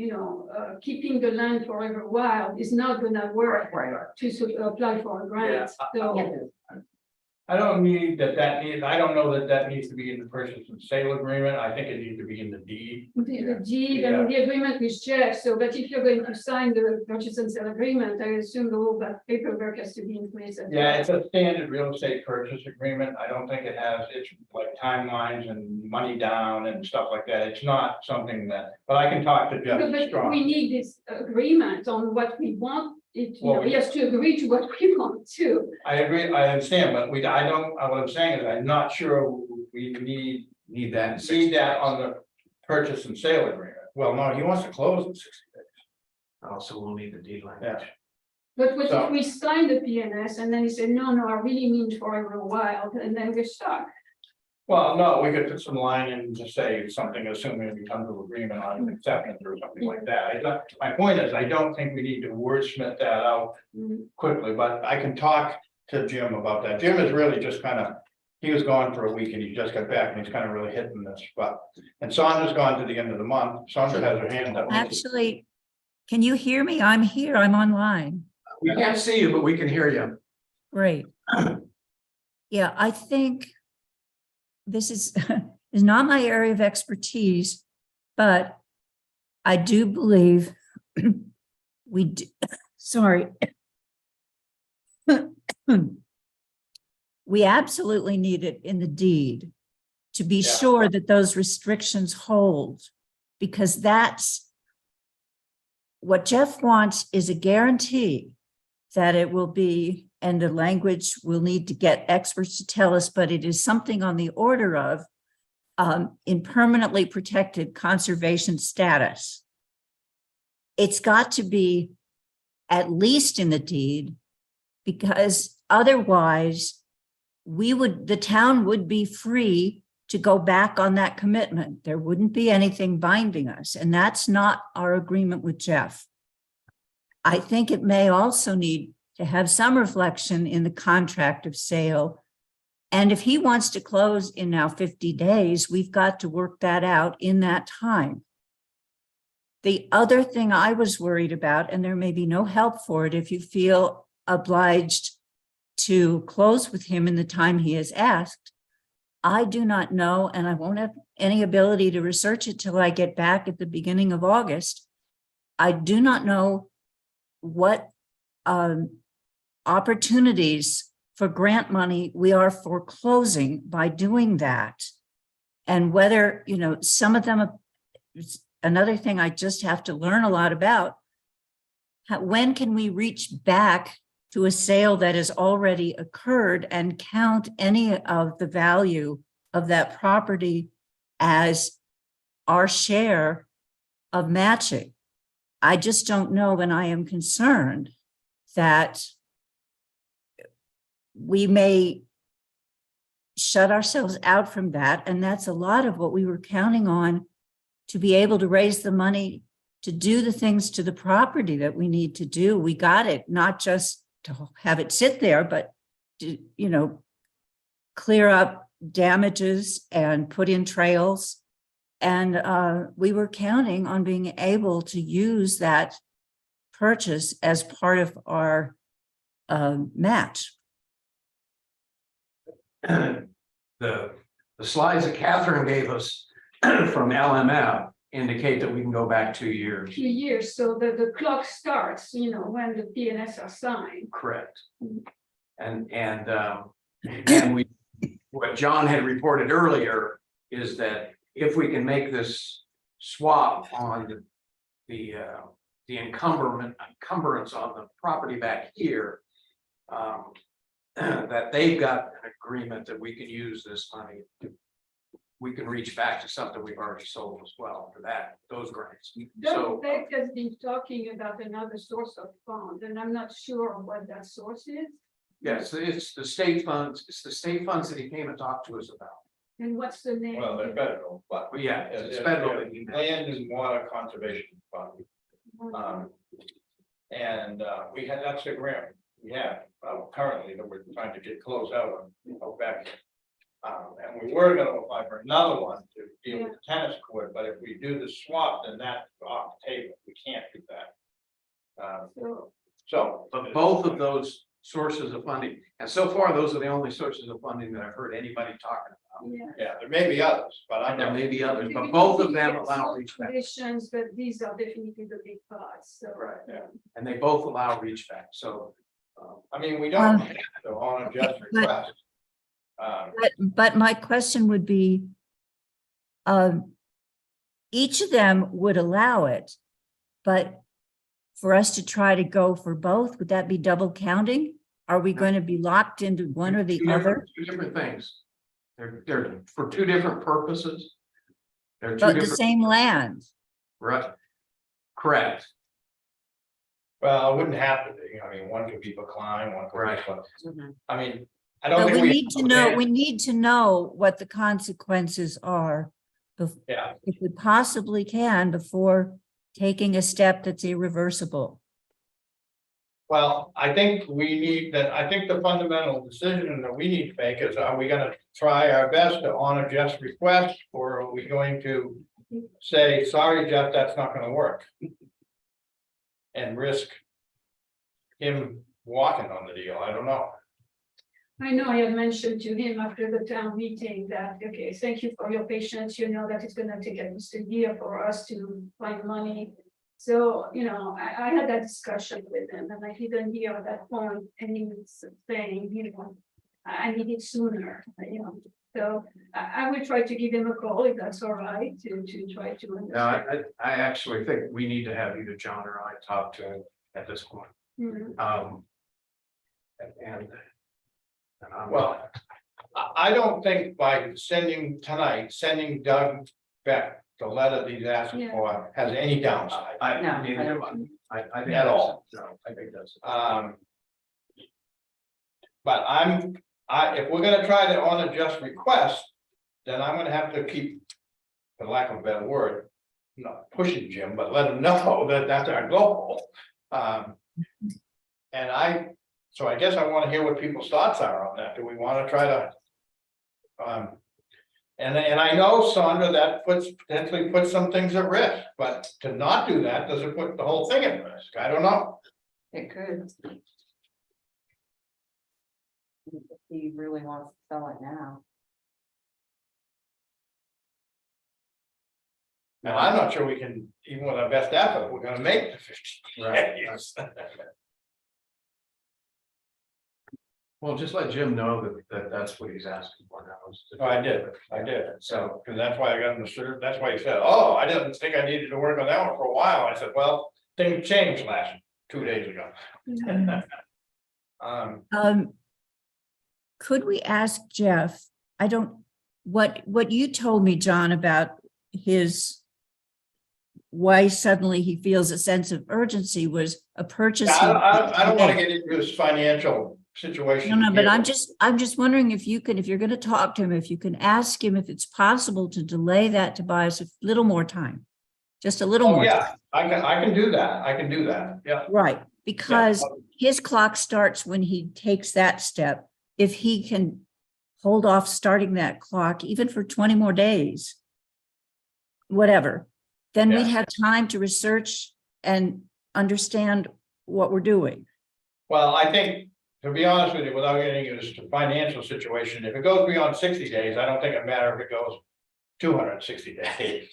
keeping the land forever wild is not gonna work to apply for a grant. So, I don't know that needs to be in the purchase and sale agreement. I think it needs to be in the deed. the deed and the agreement with Jeff, so but if you're going to sign the purchase and sale agreement, I assume all that paperwork has to be in place. as Yeah, well. it's a standard real estate purchase agreement. I don't think it's like timelines and money down and stuff like that. It's not something that, but I can talk to Jeff But Strong. we need this agreement on what we want. Well, He has to agree to what we want too. I agree, I understand, but what I'm saying is I'm not sure we Need that. need that on the purchase and sale agreement. Well, no, he wants to close in 60 days. Also, we'll need the deed language. But what So- if we sign the PNS and then he said, no, I really mean forever wild, and then we're stuck. Well, no, we could put some line in to say something, assuming we come to agreement on acceptance or something like that. My point is, I don't think we need to wordsmith that out quickly, but I can talk to Jim about that. Jim is really just he was gone for a week and he just got back and he's kind of really hitting this, and Sandra's gone to the end of the month. Sandra has her hand up. Actually, can you hear me? I'm here. I'm online. We can't see you, but we can hear you. Great. Yeah, I think this is not my area of expertise, but I do believe sorry. We absolutely need it in the deed to be Yeah. sure that those restrictions hold, because that's what Jeff wants is a guarantee that it will be, and the language we'll need to get experts to tell us, but it is something on the order of in permanently protected conservation status. It's got to be at least in the deed, because otherwise the town would be free to go back on that commitment. There wouldn't be anything binding us, and that's not our agreement with Jeff. I think it may also need to have some reflection in the contract of sale And if he wants to close in now 50 days, we've got to work that out in that time. The other thing I was worried about, and there may be no help for it if you feel obliged to close with him in the time he has asked, I do not know, and I won't have any ability to research it till I get back at the beginning of August. I do not know what opportunities for grant money we are foreclosing by doing that. And whether, you know, some of them, another thing I just have to learn a lot about, when can we reach back to a sale that has already occurred and count any of the value of that property as our share of matching? I just don't know, and I am concerned that we may shut ourselves out from that. And that's a lot of what we were counting on to be able to raise the money to do the things to the property that we need to do. We got it, not just to have it sit there, but to, you know, clear up damages and put in trails. And we were counting on being able to use that purchase as part of our match. The slides that Catherine gave us from LMF indicate that we can go back 2 years. 2 years, so the clock starts, you know, when the PNS are signed. Correct. And we, what John had reported earlier is that if we can make this swap on the encumbrance on the property back here, that they've got an agreement that we can use this money. We can reach back to something we've already sold as well for those grants. So Beck has been talking about another source of fund, and I'm not sure what that source is. yes, it's the state funds. It's the state funds that he came and talked to us about. And what's the name? Well, they're federal, but. But yeah, it's It's federal. Land and Water Conservation Fund. And we had, that's a grant we have currently that we're trying to get closed out on back. And we were gonna apply for another one to deal with the tennis court, but if we do the swap, then that's off the table. We can't do that. So. But both of those sources of funding, and so far, those are the only sources of funding that I've heard anybody talking about. Yeah. Yeah, there may be others, but I There know. may be others, but both of them allow reach back. Conditions, but these are definitely the big parts, so. Right, yeah. And they both allow reach back, so. I mean, we don't have to honor just request. But my question would be, each of them would allow it, but for us to try to go for both, would that be double counting? Are we going to be locked into one or the other? Two different things. They're for two different purposes. They're two But the different, same land? right? Correct. Well, it wouldn't have to be. I mean, one could be declined, one could Right. be. I mean, I don't But think we need to know, we need to know what the consequences are. Yeah, If we possibly can before taking a step that's irreversible. well, I think we need that. I think the fundamental decision that we need to make is, are we gonna try our best to honor Jeff's request? Or are we going to say, sorry, Jeff, that's not gonna work? And risk him walking on the deal? I don't know. I know I had mentioned to him after the town meeting that, okay, thank you for your patience, you know that it's gonna take at least a year for us to find money. So, you know, I had that discussion with him and I didn't hear at that point, and he was saying, you know, I need it sooner, you know. So I will try to give him a call if that's all right, to try to No, understand. I actually think we need to have either John or I talk to him at this point. Mhm. And Well, I don't think by sending Doug Beck the letter that he's asking Yeah. for has any downside. I No, neither I do don't I think At all. No, I think that's. But if we're gonna try to honor just request, then I'm gonna have to keep, for lack of a better word, not pushing Jim, but let him know that that's our goal. So I guess I want to hear what people's thoughts are on that. Do we want to try to And I know, Sandra, that potentially puts some things at risk, but to not do that, does it put the whole thing at risk? I don't know. It could. If he really wants to sell it now. And I'm not sure we can, even with our best effort, we're gonna make the 50 days. Well, just let Jim know that that's what he's asking for now. is to- Oh, I did, so, because that's why I got in the shirt, that's why he said, oh, I didn't think I needed to work on that one for a while, I said, well, things changed last 2 days ago. Could we ask Jeff, I don't, what you told me, John, about why suddenly he feels a sense of urgency was a purchase. I don't want to get into his financial situation. No, but here. I'm just wondering if you're going to talk to him, if you can ask him if it's possible to delay that to buy us a little more time. Just a little Oh, more. yeah, time. I can do that, yeah. Right, because his clock starts when he takes that step. If he can hold off starting that clock, even for 20 more days, whatever, then we'd have time to research and understand what we're doing. Well, I think, to be honest with you, without getting into this financial situation, if it goes beyond 60 days, I don't think it matters if it goes 260 days.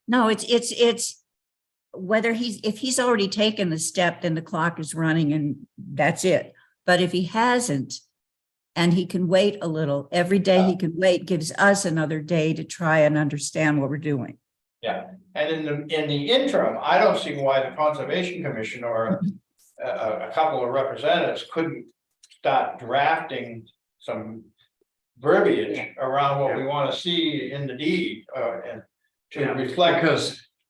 No, it's whether if he's already taken the step, then the clock is running and that's it. But if he hasn't, and he can wait a little, every day he can wait gives us another day to try and understand what we're doing. Yeah, and in the interim, I don't see why the Conservation Commission or a couple of representatives couldn't start drafting some verbiage around what we want to see in the deed, and to reflect.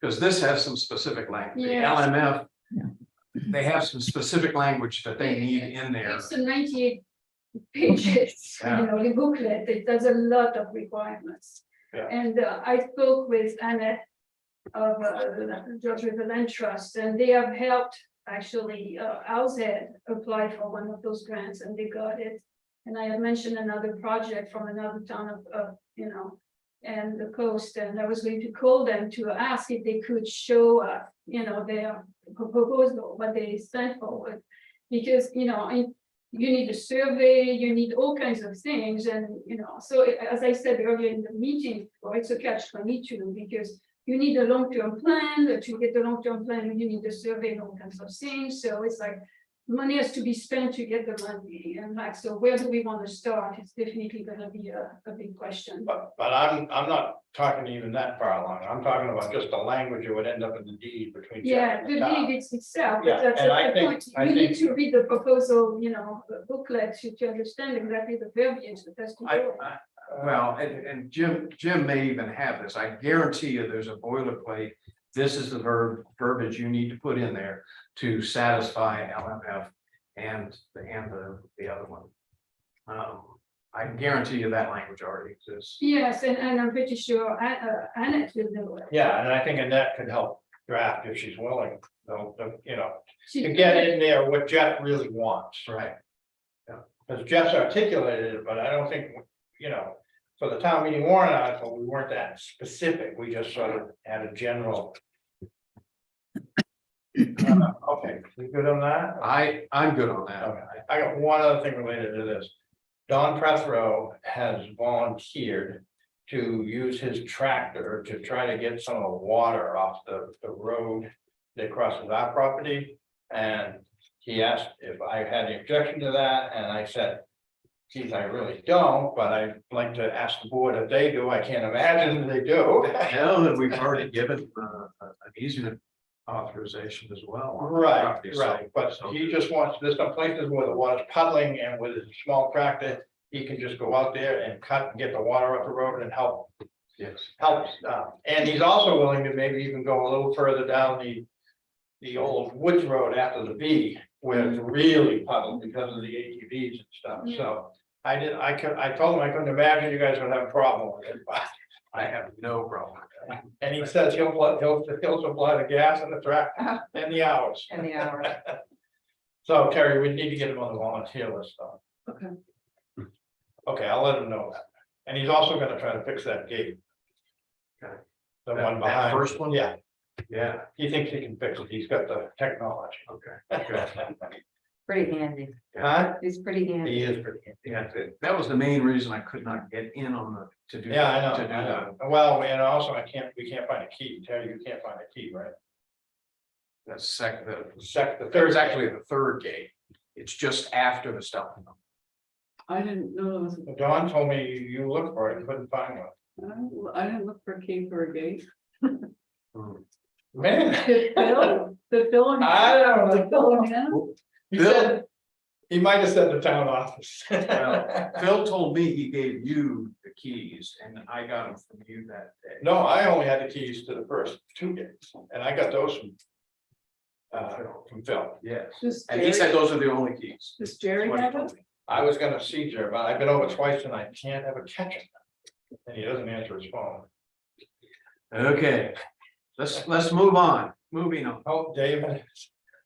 Because this has some specific language. The Yes. LMF, they have some specific language that they need in there. It's the 98 pages, the booklet, it does a lot of requirements. Yeah. And I spoke with Annette of the George River Land Trust, and they have helped actually Alzed apply for one of those grants, and they got it. And I had mentioned another project from another town of and the coast, and I was going to call them to ask if they could show their proposal, what they sent forward, because you need a survey, you need all kinds of things, and so as I said earlier in the meeting, well, it's a catch-22 because you need a long-term plan. To get the long-term plan, you need a survey and all kinds of things. So it's like money has to be spent to get the money, and so where do we want to start? It's definitely going to be a big question. But I'm not talking even that far along. I'm talking about just the language that would end up in the deed between. Yeah, the deed itself. Yeah, That's and the I point. think- You need to read the proposal, the booklet to understand exactly the verbiage that has to go. Well, and Jim may even have this. I guarantee you there's a boilerplate. This is the verbiage you need to put in there to satisfy LMF and the other one. I guarantee you that language already exists. Yes, and I'm pretty sure Annette will know it. Yeah, and I think Annette could help draft if she's willing, though, She- to get in there what Jeff really wants. Right. Because Jeff's articulated it, but I don't think, for the town meeting warrant article, we weren't that specific. We just sort of had a general. Okay, we good on that? I'm good on that. Okay, I got one other thing related to this. Don Prethrow has volunteered to use his tractor to try to get some of the water off the road that crosses our property. And he asked if I had any objection to that, and I said, geez, I really don't, but I'd like to ask the board if they do. I can't imagine they do. Hell, and we've already given an easement authorization as well. on the Right, property, so- right, but so- he just wants, there's some places where the water's puddling, and with his small tractor, he can just go out there and cut and get the water up the road and help. Yes. Helps, and he's also willing to maybe even go a little further down the old Woods Road after the V, where it's really puddled because of the ATVs and stuff, so. I told him I couldn't imagine you guys would have a problem with it, but. I have no problem. And he says he'll supply the gas and the tractor and the hours. In the hour. So Terry, we need to get him on the volunteer list though. Okay. Okay, I'll let him know that. And he's also gonna try to fix that gate. Okay. The That- one that behind. first one? Yeah, Yeah, he thinks he can fix it. He's got the technology. okay, good. Pretty handy. Huh? He's pretty handy. He is pretty. Yeah, that was the main reason I could not get in on the, to do. Yeah, I know, to do I that. know. Well, and also we can't find a key. Terry, you can't find a key, right? That's second, The there's third, actually the third gate. It's just after the stop. I didn't know there was, Dawn told me you looked for it and couldn't find one. I didn't look for a key for a gate. Man, The Phil. I don't know. know. He Bill- said, he might have said the town office. Well, Phil told me he gave you the keys and I got them from you that day. No, I only had the keys to the first 2 gates, and I got those from Phil. Yes, Does and he said those are the only keys. Does That's Jerry what he have told it? me. I was gonna see Jerry, but I've been over twice and I can't ever catch him. And he doesn't answer his phone. Okay, let's move on, moving on. Oh, David.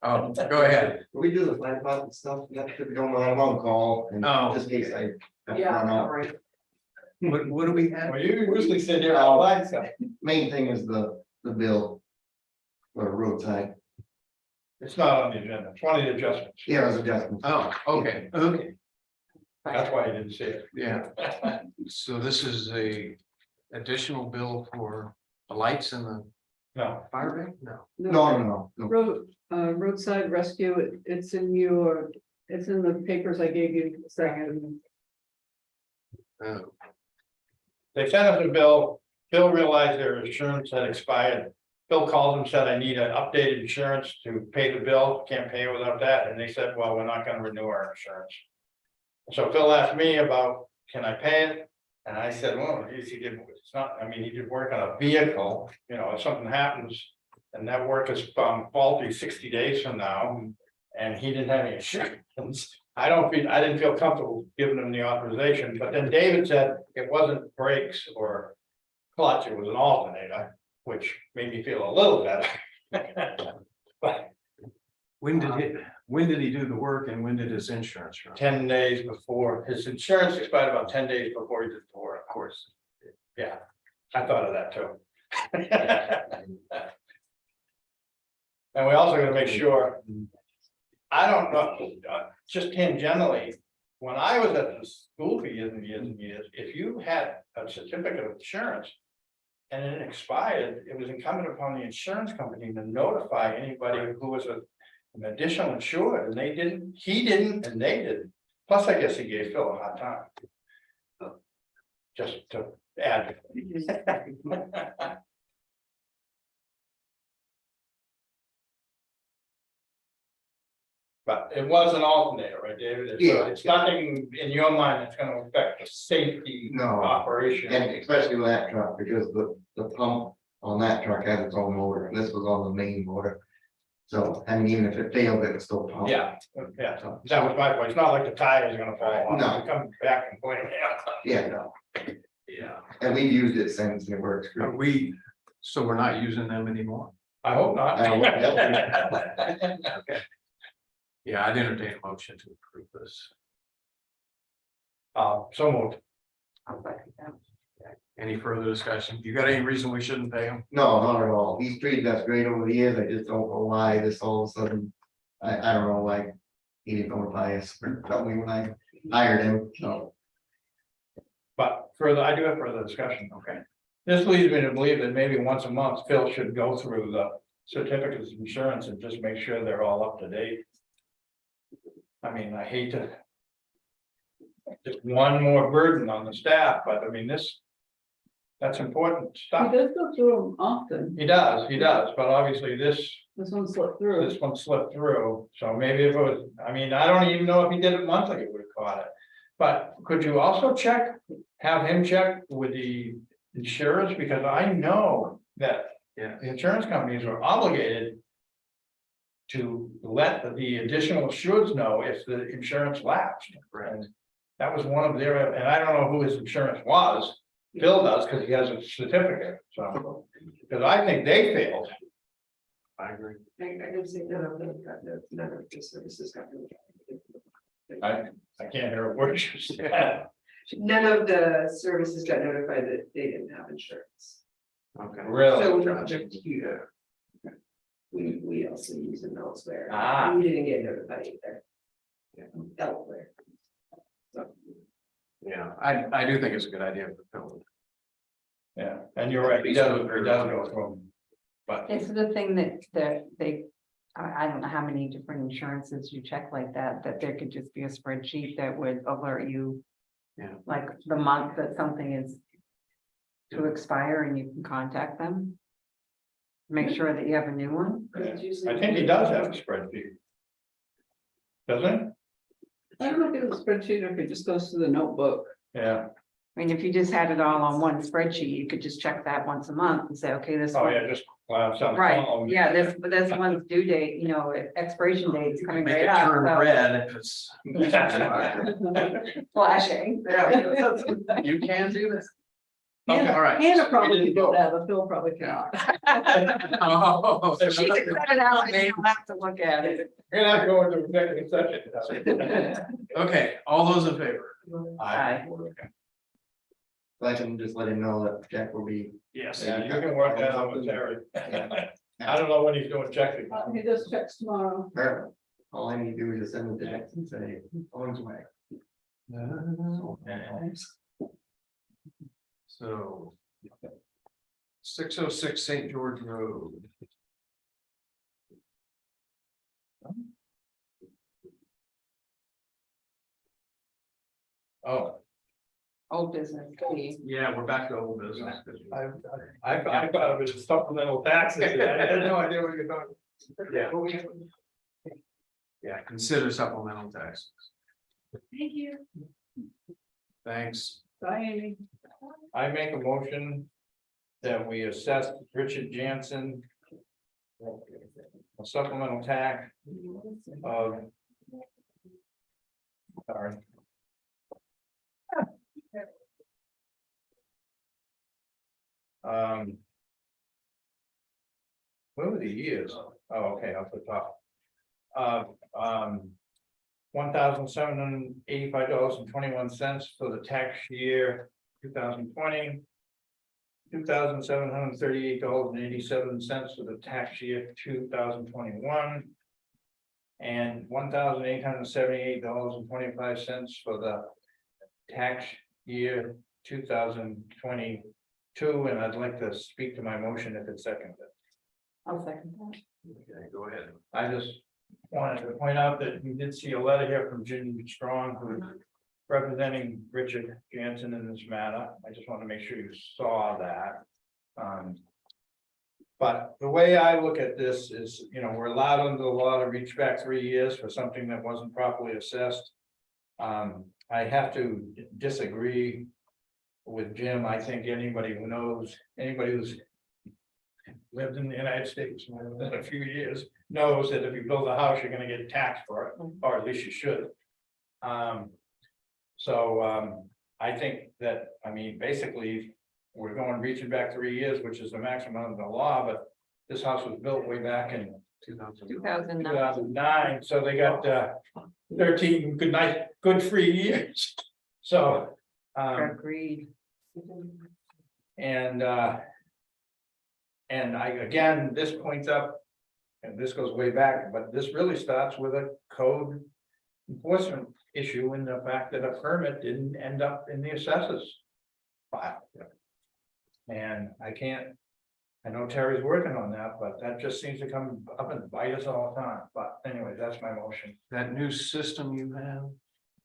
Oh, go ahead. We do the flag pop and stuff, not if you don't mind, I'm on call, and Oh. just in case I have to Yeah, run all out. right. What do we have? Well, you usually sit here all night, so Main thing is the bill for roadside. it's not on the agenda. It's one of the adjustments. Yeah, those adjustments. Oh, okay, okay, That's why I didn't see it. yeah. So this is a additional bill for the lights in the No, fire bank? No. No. Roadside rescue, it's in the papers I gave you a second. Oh, they sent us a bill. Phil realized their insurance had expired. Phil called and said, I need an updated insurance to pay the bill. Can't pay without that. And they said, well, we're not gonna renew our insurance. So Phil asked me about, can I pay it? And I said, well, geez, he did, it's not, I mean, he did work on a vehicle, you know, if something happens. And that work is faulty 60 days from now, and he didn't have any insurance. I didn't feel comfortable giving him the authorization, but then David said it wasn't brakes or clutch, it was an alternator, which made me feel a little better. But when did he do the work and when did his insurance run? 10 days before, his insurance expired about 10 days before he did the work, of course. Yeah, I thought of that too. And we also gotta make sure, I don't know, just tangentially, when I was at the school for years and years and years, if you had a certificate of insurance and it expired, it was incumbent upon the insurance company to notify anybody who was an additional insured, and he didn't, and they didn't. Plus, I guess he gave Phil a hard time. Just to add. But it was an alternator, right, David? Yeah. It's nothing in your mind that's gonna affect the safety No. operation. And especially with that truck, because the pump on that truck has its own motor, and this was on the main motor. So, I mean, even if it failed, it would still pump. Yeah, yeah, that was my point. It's not like the tires are gonna fall off. No. You come back and blame it. Yeah, no, Yeah. and we've used it since, and it works Are great. so we're not using them anymore? I hope not. I hope Okay. Yeah, I'd entertain a motion to approve this. So moved. Any further discussion? You got any reason we shouldn't pay him? No, not at all. He's treated us great over the years. I just don't know why this all of a sudden, I don't know why. He didn't notify us or tell me when I hired him, so. But further, I do have further discussion, okay? This leads me to believe that maybe once a month, Phil should go through the certificates of insurance and just make sure they're all up to date. I mean, I hate to. Just one more burden on the staff, but I mean, that's important stuff. He does go through them often. He does, but obviously this One slipped through. This one slipped through, so maybe if it was, I mean, I don't even know if he did it monthly, it would have caught it. But could you also have him check with the insurers, because I know that. Yeah. The insurance companies are obligated. To let the additional insureds know if the insurance lapsed. And that was one of their, and I don't know who his insurance was. Bill does, because he has a certificate, so, because I think they failed. I agree. I can say none of them got none of the services got. I can't hear a word you said. None of the services got notified that they didn't have insurance. Okay. Really? So not just here. We also use them elsewhere. Ah. We didn't get notified either. Elsewhere. Yeah, I do think it's a good idea for Phil. Yeah, and you're right, it doesn't go through. But It's the thing that they, I don't know how many different insurances you check like that there could just be a spreadsheet that would alert you. Yeah. Like the month that something is to expire and you can contact them. Make sure that you have a new one. I think he does have a spreadsheet. Doesn't I don't know if it's a spreadsheet or if it just goes to the notebook. it? Yeah, I mean, if you just had it all on one spreadsheet, you could just check that once a month and say, okay, this oh one. yeah, just. Some Right, column. yeah, this one's due date, expiration date's coming Make right it up. turn so- red if it's. Flashing. You can do this. Okay, all right. Hannah probably could do that, but Phil probably cannot. Oh. She can cut it out and you don't have to look at it. We're gonna have to go into executive session. Okay, all those in favor? Aye. So I can just let him know that the check will be. Yes. Yeah, you can work that out with Terry. I don't know when he's doing checking. He does checks tomorrow. Perfect. All I need to do is just send the text and say, on his way. So. 606 St. George Road. Oh, Old business. Yeah, we're back to old business. I thought it was supplemental taxes. I had no idea what you're talking. Yeah. Yeah, consider supplemental taxes. Thank you. Thanks. Bye, Amy. I make a motion that we assess Richard Jansen a supplemental tax of. Sorry. What were the years? Oh, okay, off the top. $1,785.21 for the tax year 2020. $2,738.87 for the tax year 2021. And $1,878.25 for the tax year 2022. And I'd like to speak to my motion if it's seconded. I'll second that. Okay, go ahead. I just wanted to point out that we did see a letter here from Jim Strong, who is representing Richard Jansen in this matter. I just want to make sure you saw that. But the way I look at this is, we're allowed under the law to reach back 3 years for something that wasn't properly assessed. I have to disagree with Jim. I think anybody who knows, anybody who's lived in the United States more than a few years knows that if you build a house, you're gonna get taxed for it, or at least you should. I think that, basically, we're going reaching back 3 years, which is the maximum of the law, but this house was built way back in 2009, so they got 13 good 3 years. So, Agreed. and again, this points up, and this goes way back, but this really starts with a code enforcement issue in the fact that a permit didn't end up in the assessors file. And I know Terry's working on that, but that just seems to come up and bite us all the time. But anyway, that's my motion. That new system you have,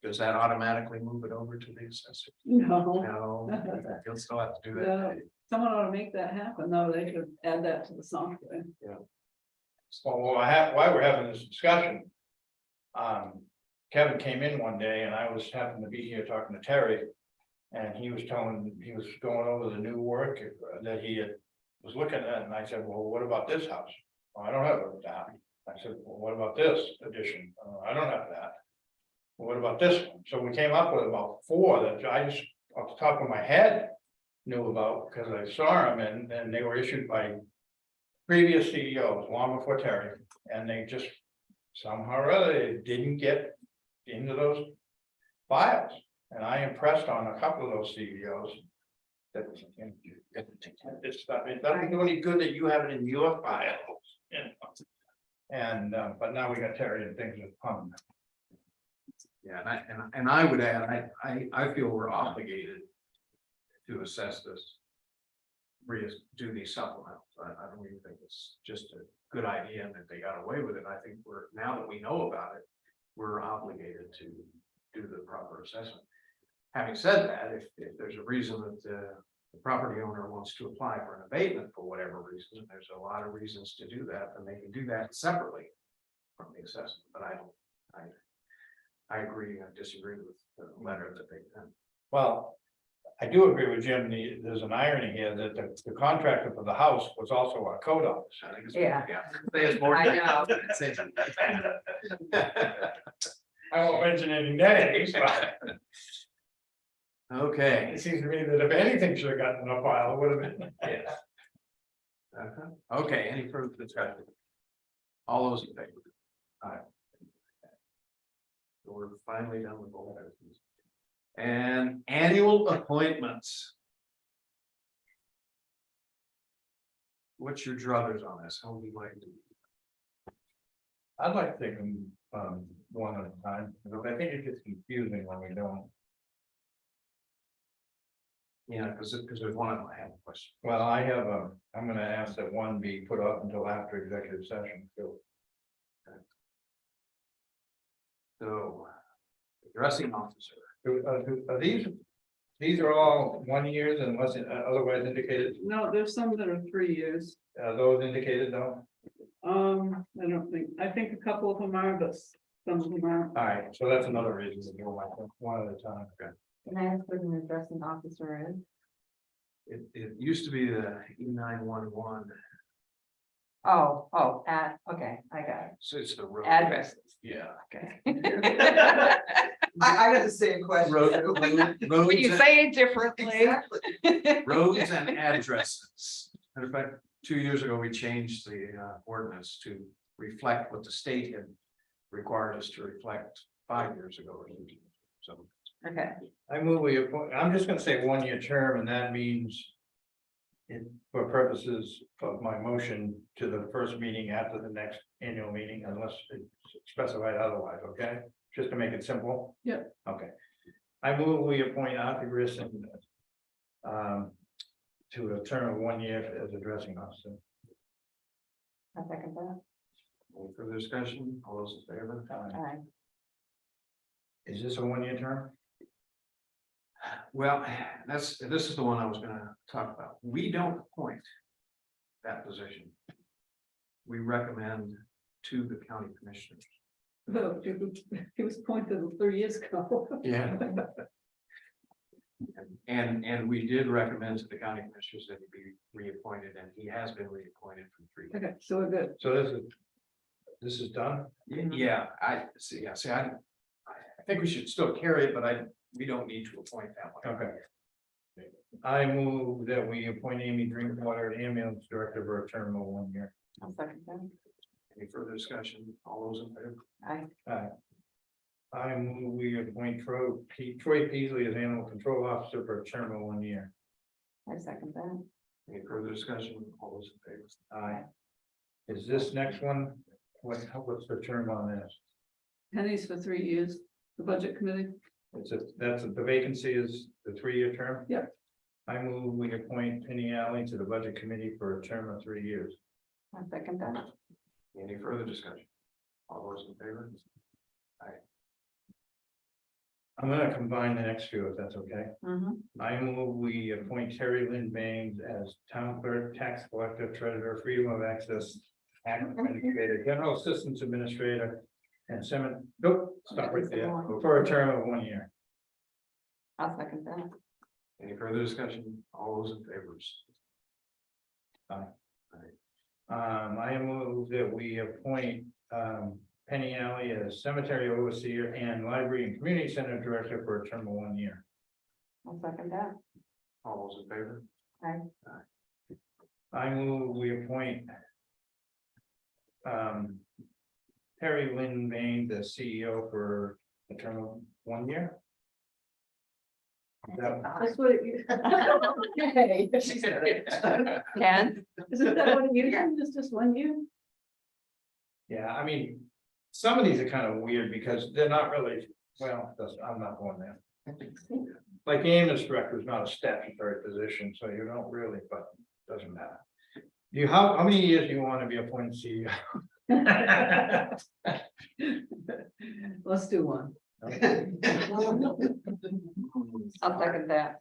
does that automatically move it over to the assessor? No, No, you'll still have to do no, that. someone ought to make that happen. No, they could add that to the software. So while we're having this discussion. Kevin came in one day and I was happened to be here talking to Terry. And he was going over the new work that he was looking at, and I said, well, what about this house? "Oh, I don't have that. I said, well, what about this addition? I don't have that. "Well, what about this one?" So we came up with about 4 that I just off the top of my head knew about because I saw them and they were issued by previous CEOs long before Terry, and they just somehow or other they didn't get into those files. And I impressed on a couple of those CEOs. That it doesn't do any good that you have it in your files. You know? And, but now we got Terry and things have come. Yeah, and I would add, I feel we're obligated to assess this. Do these supplementals. I don't even think it's just a good idea and that they got away with it. I think now that we know about it, we're obligated to do the proper assessment. Having said that, if there's a reason that the property owner wants to apply for an abatement for whatever reason, and there's a lot of reasons to do that, then they can do that separately from the assessment, but I agree, I disagree with the letter that they sent. Well, I do agree with Jim, there's an irony here that the contractor for the house was also our code officer. I think it's. Yeah. There's more. I know. I won't mention any names, but Okay. it seems to me that if anything should have gotten in a file, it would have been. Yes. Okay, any further discussion? All those in favor? Aye. So we're finally done with all that. And annual appointments. What's your druthers on this? How would you like to? I'd like to take them one at a time, because I think it gets confusing when we don't. Yeah, because there's one I have a question. Well, I'm gonna ask that one be put off until after executive session, so. So, addressing officer. Are these are all 1 year unless otherwise indicated, No, there's some that are 3 years. those indicated though? I think a couple of them are, but some of them aren't. All right, so that's another reason to go one at a time. Okay. Can I ask what an addressing officer is? It used to be the E911, Oh, okay, I got it. so it's the road. Addresses, Yeah. okay. I got the same question. When you say it differently. Exactly. Roads and addresses. Matter of fact, 2 years ago, we changed the ordinance to reflect what the state had required us to reflect 5 years ago. So, Okay, I move we appoint, I'm just gonna say 1 year term, and that means. For purposes of my motion to the first meeting after the next annual meeting, unless it's specified otherwise, okay? Just to make it simple? Yep. Okay. I move we appoint Arthur Grissom. To a term of 1 year as addressing officer. I second that. any further discussion? All those in favor? All right. Is this a 1 year term? Well, this is the one I was gonna talk about. We don't appoint that position. We recommend to the county commissioners. No, it was pointed 3 years ago. Yeah. And we did recommend to the county commissioners that he be reappointed, and he has been reappointed from 3 years. Okay, so we're good. So this is done? Yeah, I see, I think we should still carry it, but we don't need to appoint that one. Okay. I move that we appoint Amy Drinkwater ambulance director for a term of 1 year. I'll second that. Any further discussion? All those in favor? Aye. I move we appoint Troy Peasley as animal control officer for a term of 1 year. I second that. Any further discussion? All those in favor? Aye. Is this next one, what's the term on this? Pennies for 3 years, the budget committee. The vacancy is the 3 year term? Yep. I move we appoint Penny Alley to the budget committee for a term of 3 years. I second that. Any further discussion? All those in favor? I'm gonna combine the next few if that's okay. Mhm. I move we appoint Terry Lynn Baines as town clerk, tax collector, treasurer, freedom of access act administrator, general assistance administrator, and stop right there, for a term of 1 year. I'll second that. Any further discussion? All those in favor? I move that we appoint Penny Alley as cemetery overseer and library and community center director for a term of 1 year. I'll second that. All those in favor? Aye. I move we appoint Terry Lynn Baines as CEO for a term of 1 year. That's what it. Okay. Ken? Isn't that what it usually is, just 1 year? Yeah, I mean, some of these are kind of weird because they're not really, I'm not going there. Like the ambulance director is not a statutory position, so you don't really, but it doesn't matter. How many years do you want to be appointed CEO? Let's do one. I'll second that.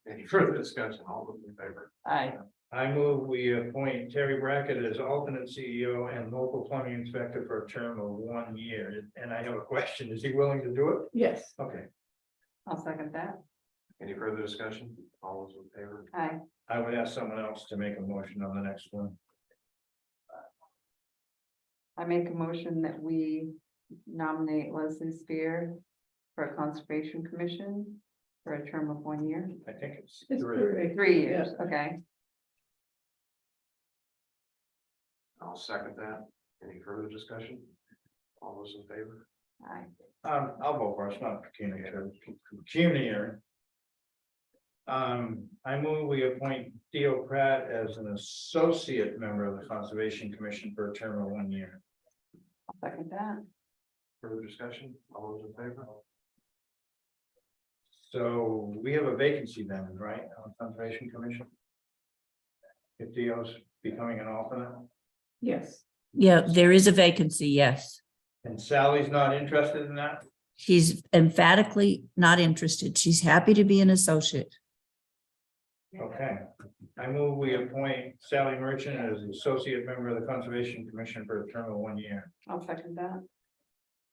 Any further discussion? All those in favor? Aye. I move we appoint Terry Brackett as alternate CEO and local plumbing inspector for a term of 1 year. And I have a question. Is he willing to do it? Yes. Okay, I'll second that. Any further discussion? All those in favor? Aye. I would ask someone else to make a motion on the next one. I make a motion that we nominate Leslie Spear for a conservation commission for a term of 1 year. I think it's It's three. great. 3 years, okay. I'll second that. Any further discussion? All those in favor? Aye. I'll vote for it. It's not pecuniary. I move we appoint Theo Pratt as an associate member of the Conservation Commission for a term of 1 year. I'll second that. Further discussion? All those in favor? So we have a vacancy then, right, on Conservation Commission? If Theo's becoming an alternate, Yes. Yeah, there is a vacancy, yes. and Sally's not interested in that? She's emphatically not interested. She's happy to be an associate. Okay, I move we appoint Sally Merchant as associate member of the Conservation Commission for a term of 1 year. I'll second that.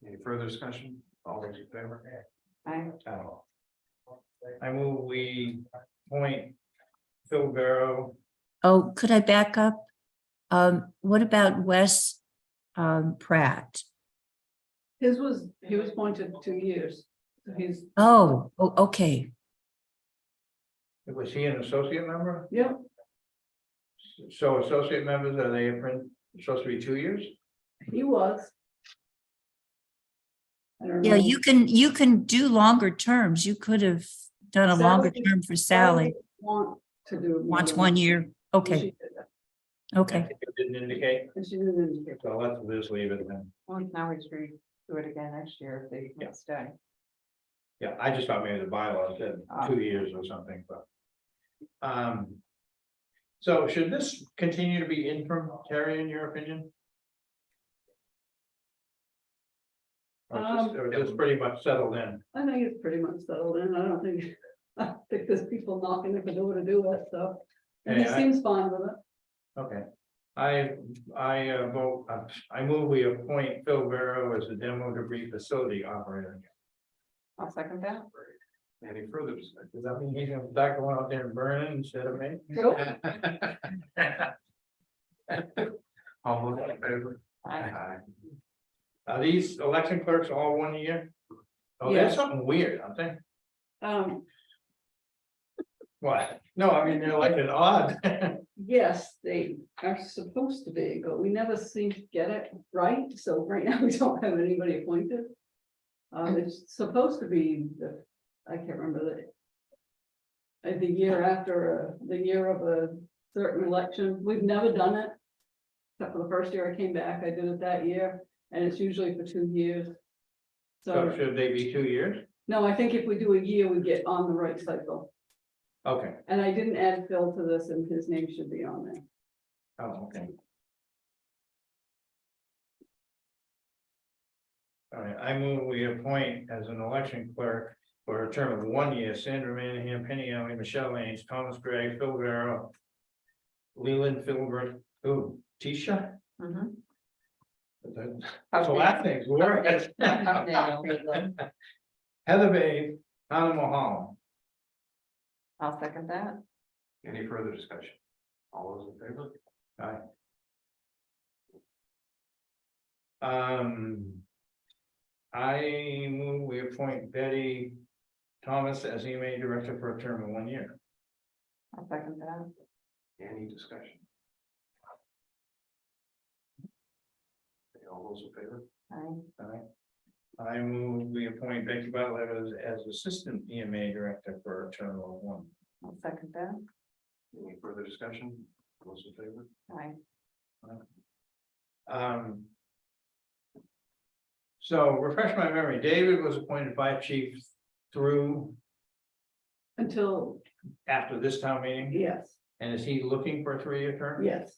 Any further discussion? All those in favor? Aye. I move we appoint Phil Barrow. Oh, could I back up? What about Wes Pratt? He was appointed 2 years. So he's, Okay. Was he an associate member? yeah, So associate members, are they supposed to be 2 years? he was. I don't Yeah, know. you can do longer terms. You could have done a longer Sally- term for Sally. Want to do. more Wants than 1 year. She Okay, did that, okay. It didn't indicate, and she didn't indicate. so let's just leave it then. Well, now we just do it again next year if they Yeah. stay. Yeah, I just thought maybe the bylaws said 2 years or something, but. So should this continue to be interim, Terry, in your opinion? Or is this pretty much settled in? I think it's pretty much settled in. I think there's people knocking at the door to do that stuff. And he Yeah, seems fine with it. Okay, I vote, I move we appoint Phil Vero as the demo debris facility operator. I'll second that. Any further discussion? Does that mean he's gonna start going out there and burning instead of me? All those in favor? Aye. Are these election clerks all 1 year? Oh, Yeah. there's something weird, aren't they? What? No, I mean, they're like an odd. Yes, they are supposed to be, but we never seem to get it right. So right now we don't have anybody appointed. It's supposed to be I can't remember the year after, the year of a certain election. We've never done it. Except for the first year I came back, I did it that year, and it's usually for 2 years. So So, should they be 2 years? no, I think if we do a year, we get on the right cycle. Okay, And I didn't add Phil to this, and his name should be on there. oh, okay. All right, I move we appoint as an election clerk for a term of 1 year, Sandra Manahan, Penny Alley, Michelle Lanes, Thomas Gregg, Phil Vero, Leland Filbert, Tisha? Mhm. That's the last name's word. Heather Bay, Hannah Mulholland. I'll second that. Any further discussion? All those in favor? Aye. I move we appoint Betty Thomas as EMA director for a term of 1 year. I'll second that. Any discussion? Okay, all those in favor? Aye. Aye. I move we appoint Becky Butler as assistant EMA director for a term of 1. I'll second that. Any further discussion? Those in favor? Aye. So refresh my memory, David was appointed fire chief through Until, after this town meeting, yes, and is he looking for a 3-year term? yes.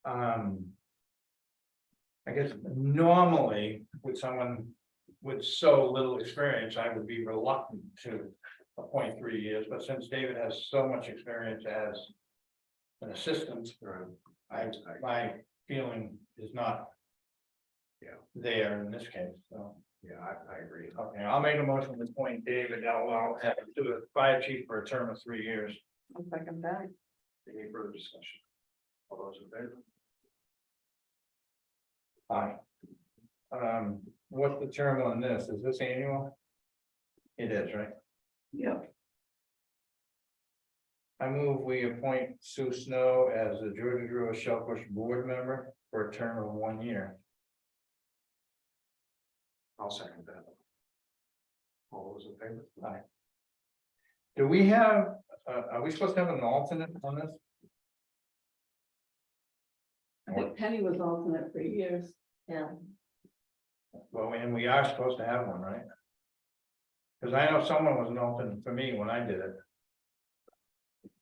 I guess normally with someone with so little experience, I would be reluctant to appoint 3 years, but since David has so much experience as an assistant, my feeling is not there in this case, so. Yeah, I agree. Okay, I'll make a motion to appoint David I'll have to the fire chief for a term of 3 years. I'll second that. Any further discussion? All those in favor? Aye. What's the term on this? Is this annual? It is, right? Yep. I move we appoint Sue Snow as the Georgia Drew Shellfish Board member for a term of 1 year. I'll second that. All those in favor? Aye. Do we have, are we supposed to have an alternate on this? I think Penny was alternate for years. Yeah, Well, and we are supposed to have one, right? Because I know someone was an alternate for me when I did it.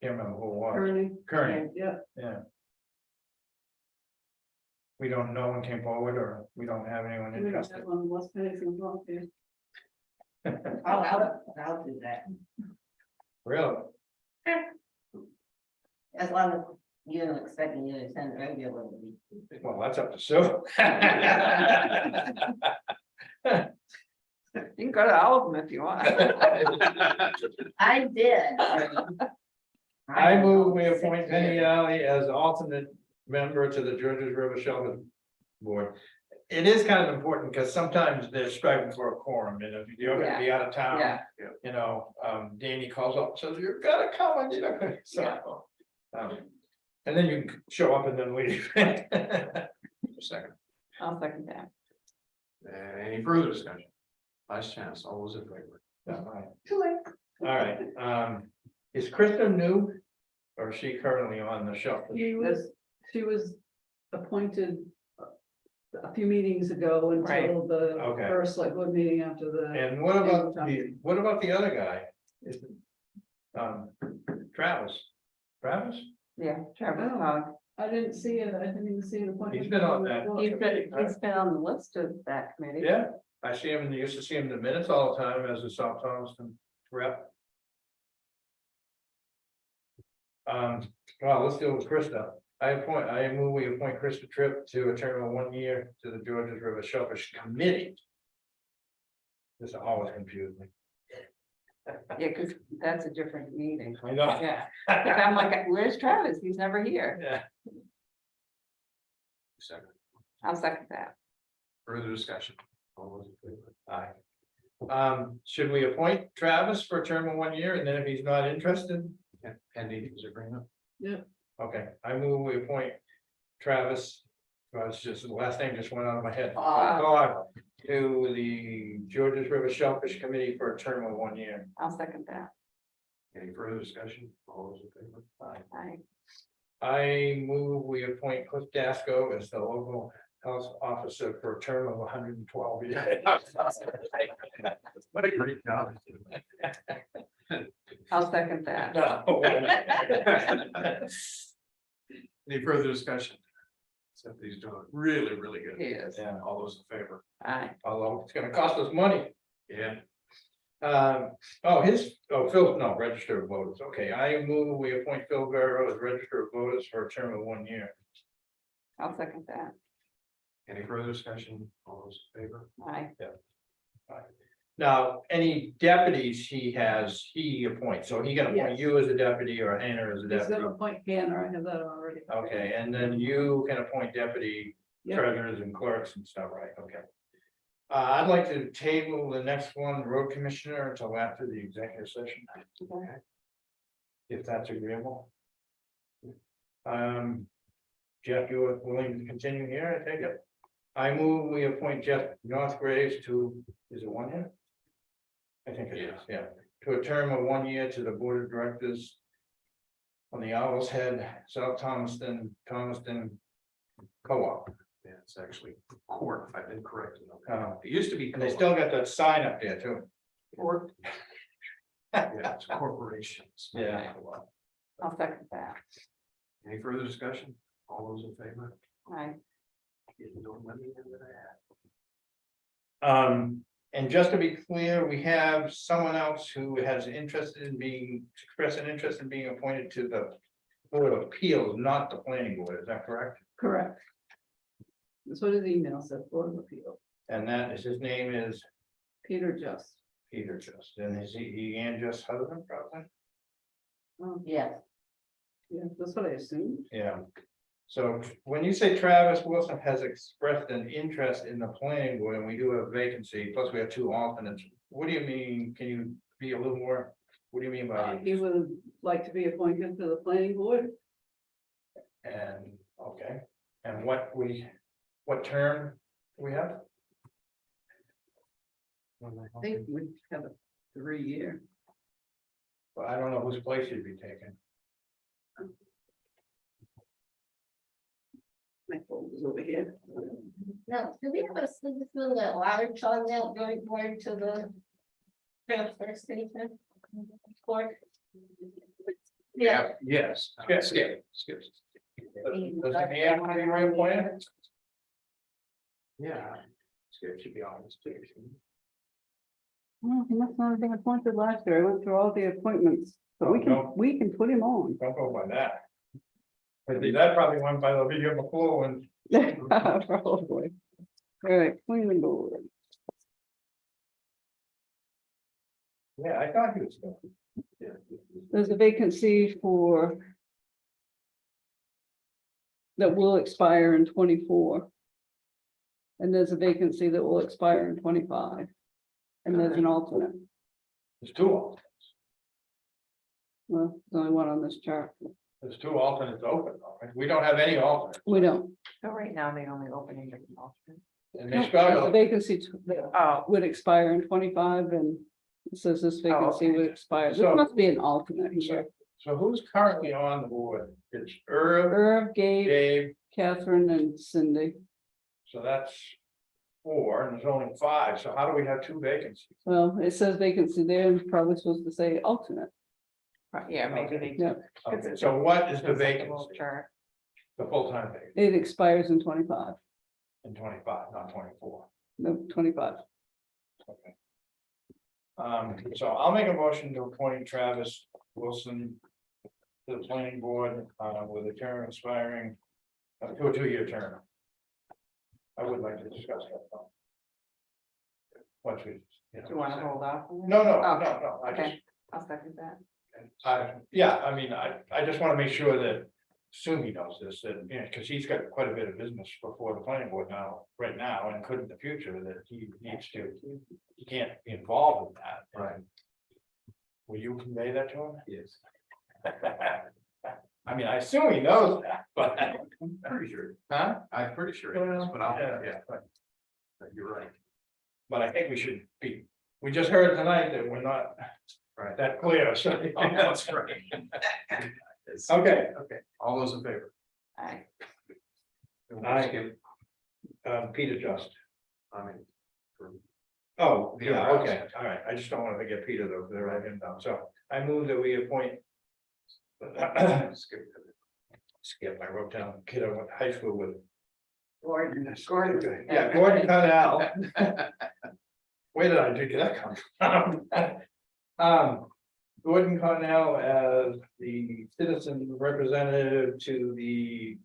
Can't remember who it was. Kearney. Kearney, Yeah, yeah. We don't, no one came forward, or we don't have anyone we don't interested. have one unless Penny's involved here. I'll do that, Really? as long as you're expecting you to attend regularly. Well, that's up to Sue. You can go to all of them if you want. I did. I move we appoint Penny Alley as alternate member to the Georges River Shellfish Board. It is kind of important because sometimes they're striving for a quorum, and if you're gonna be out of town, Yeah. you know, Danny calls up, and says, you've gotta come, and you know, so. And then you can show up and then leave. Second. I'll second that. Any further discussion? Vice Chancellor, all those in favor? All right, is Krista new? Or is she currently on the shellfish? She was appointed a few meetings ago until the Okay. first select board meeting after the. And what about the other guy? Is it, Travis? Travis? Yeah, Travis Oh. Hogg. I didn't see it, I didn't even see an appointment. He's been on that. He's been on the list of that committee. Yeah, I see him, used to see him in the minutes all the time as a South Thomaston rep. Well, let's deal with Krista. I move we appoint Krista Tripp to a term of 1 year to the Georges River Shellfish Committee. This always confused me. Yeah, because that's a different meeting. I know. Yeah, 'cause I'm like, where's Travis? He's never here. Yeah. Second. I'll second that. Further discussion? All those in favor? Aye. Should we appoint Travis for a term of 1 year, and then if he's not interested? Pending his agreement? Okay, I move we appoint Travis. Well, it's just, the last name just went out of my head. Hogg. To the Georges River Shellfish Committee for a term of 1 year. I'll second that. Any further discussion? All those in favor? Aye. I move we appoint Cliff Dasco as the local health officer for a term of 112 years. What a great job. I'll second that. No. Any further discussion? Somebody's doing really, really good. He is. Yeah, All those in favor? Aye. although it's gonna cost us money. Yeah. Phil, no, register of voters. Okay, I move we appoint Phil Barrow as register of voters for a term of 1 year. I'll second that. Any further discussion? All those in favor? Aye. Now, any deputies he appoints, so he can appoint Yes. you as a deputy or Hannah as a He's deputy. gonna appoint Hannah, I have that already. Okay, and then you can appoint deputy Yep. treasurers and clerks and stuff, right? Okay. I'd like to table the next one, road commissioner, until after the executive session. Okay. If that's agreeable. Jeff, you are willing to continue here, I take it? I move we appoint Jeff Northgraves to, is it 1 year? I think it is, yeah, to a term of 1 year to the Board of Directors on the Owl's Head, South Thomaston Co-op. Yeah, it's actually court, I've been corrected. Oh. It used to be. And they still got that sign up there too. Court. Yeah, it's corporations. Yeah. I'll second that. Any further discussion? All those in favor? Aye. Don't let me know that I had. And just to be clear, we have someone else who has expressed an interest in being appointed to the Board of Appeals, not the Planning Board, is that correct? Correct. That's what his email said, Board of Appeal, And that is, his name is Peter Just. Peter Just, and is he and Just husband, probably? Yes, Yeah, that's what I assumed. Yeah. So when you say Travis Wilson has expressed an interest in the planning board and we do have a vacancy, plus we have 2 alternates, what do you mean? Can you be a little more, what do you mean by? He would like to be appointed to the planning board. And, okay, and what term do we have? I think we have a 3-year. Well, I don't know whose place you'd be taking. My folder's over here. now, do we have a citizen at large on that joint board to the transfer station? Court? Yeah. Yes. Skip. Does he have to be reappointed? Yeah. Skip should be on this too. Well, he must not have been appointed last year. I went through all the appointments, but Oh, no. we can put him on. Don't go by that. But that probably went by the video before when. Probably. All right, planning board. Yeah, I thought he was. There's a vacancy for that will expire in 24. And there's a vacancy that will expire in 25. And there's an alternate. There's 2 alternates. Well, there's only one on this chart. There's 2 alternates open, though, right? We don't have any alternates. We don't. So right now, they only opening the alternate. And they The start, vacancy Oh, would expire in 25 and it says this vacancy okay. would expire. This So- must be an alternate here. so who's currently on the board? It's Irv, Irv, Gabe, Dave, Catherine and Cindy. so that's 4, and there's only 5, so how do we have 2 vacancies? Well, it says vacancy there and probably supposed to say alternate. yeah, maybe they. Yeah, Okay, so what is the It's like a vacancy? little chart. The full-time vacancy it expires in 25, in 25, not 24. no, 25. Okay. So I'll make a motion to appoint Travis Wilson to the planning board, with a term expiring to a 2-year term. I would like to discuss that. Though. Once we, Do you want to hold off? on it? no, Okay. I just, Okay, I'll second that. yeah, I mean, I just want to make sure that Sumi knows this, that, you know, because he's got quite a bit of business before the planning board now, right now, and could in the future, that he needs to, he can't be involved in that. Right. Will you convey that to him? Yes. I mean, I assume he knows that, but, I'm pretty sure, huh? I'm pretty sure it is, but I'll, Yeah, yeah, but- you're right. But I think we should be, we just heard tonight that we're not Right. that clear, so. That's right. Okay, Okay, all those in favor? Aye. Aye. Skip, Peter Just. I mean. for- Oh, The yeah, other okay, house. all right, I just don't want to forget Peter though, they're right him down, so I move that we appoint. Skip. Skip, I wrote down kid I went to high school with. Gordon. Yeah, Gordon Connell. Where did I do that come from? Gordon Cornell as the citizen representative to the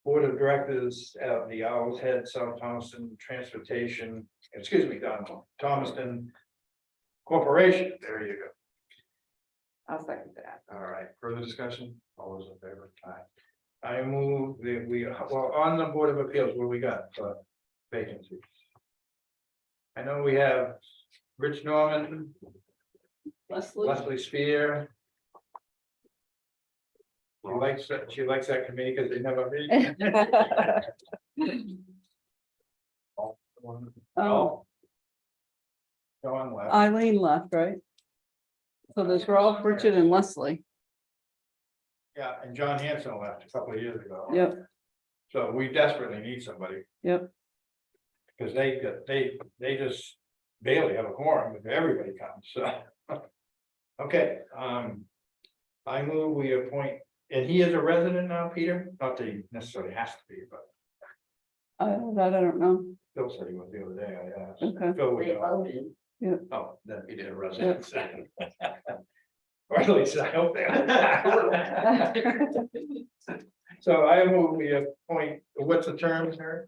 Board of Directors of the Owl's Head, South Thomaston Transportation, Thomaston Corporation. There you go. I'll second that. All right, further discussion? All those in favor? Aye. I move that we, well, on the Board of Appeals, what do we got for vacancies? I know we have Rich Norman, Leslie, Leslie Spear. She likes that committee because they never meet. Oh, John left. Eileen left, right? So there's Ralph, Richard and Leslie. Yeah, and John Hanson left a couple of years ago. Yep, So we desperately need somebody, yep. because they just barely have a quorum if everybody comes, so. Okay, I move we appoint, and he is a resident now, Peter, not that he necessarily has to be, but That I don't know. Phil said he was the other day, I asked. Okay. Phil would They know. voted. Oh, then he did a residence. Or at least I hope they are. So I move we appoint, what's the term, sir?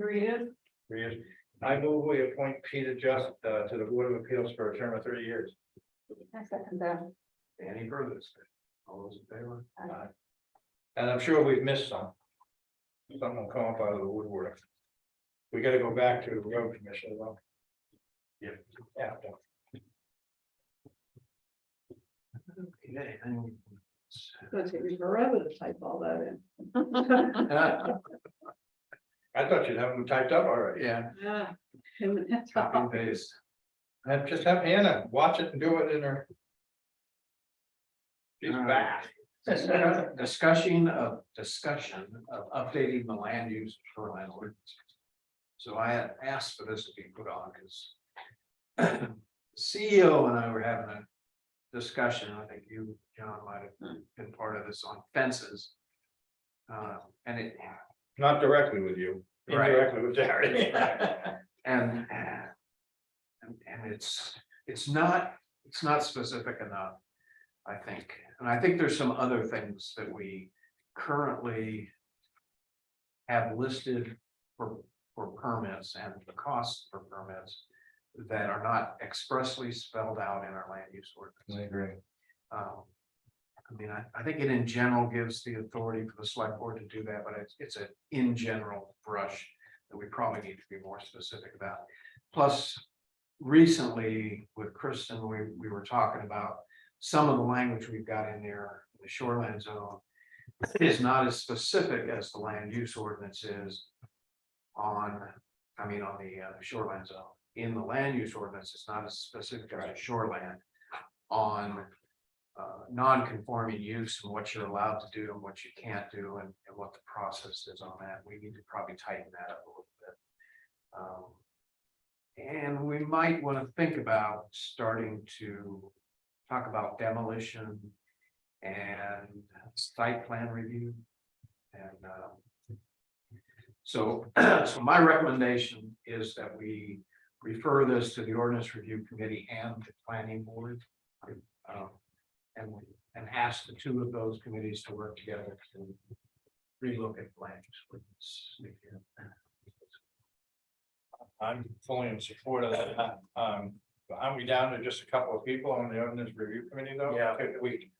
3 years. 3 years. I move we appoint Peter Just to the Board of Appeals for a term of 3 years. I second that. Any further discussion? All those in favor? Aye. And I'm sure we've missed some. Some will come up out of the woodwork. We gotta go back to the road commission though. Yeah. Yeah. Okay, It's gonna take me forever to type all that in. I thought you'd have them typed up already. yeah, Yeah. copy and paste. And just have Hannah watch it and do it in her. She's back. Discussion of updating the land use shoreline ordinance. So I had asked for this to be put on because CEO and I were having a discussion, I think you, John, might have been part of this on fences. And it, Not directly with you, Right. indirectly with Jerry. and it's not specific enough, I think. And I think there's some other things that we currently have listed for permits and the costs for permits that are not expressly spelled out in our land use ordinance. I agree. I mean, I think it in general gives the authority for the select board to do that, but it's an in general brush that we probably need to be more specific about. Plus, recently with Kristen, we were talking about some of the language we've got in there, in the shoreline zone is not as specific as the land use ordinance is on the shoreline zone. In the land use ordinance, it's not as specific as a shoreline on non-conforming use and what you're allowed to do and what you can't do and what the process is on that. We need to probably tighten that up a little bit. And we might want to think about starting to talk about demolition and site plan review. And so my recommendation is that we refer this to the ordinance review committee and the planning board. And ask the two of those committees to work together to relook at plans. I'm fully in support of that. Aren't we down to just a couple of people on the ordinance review committee though? Yeah.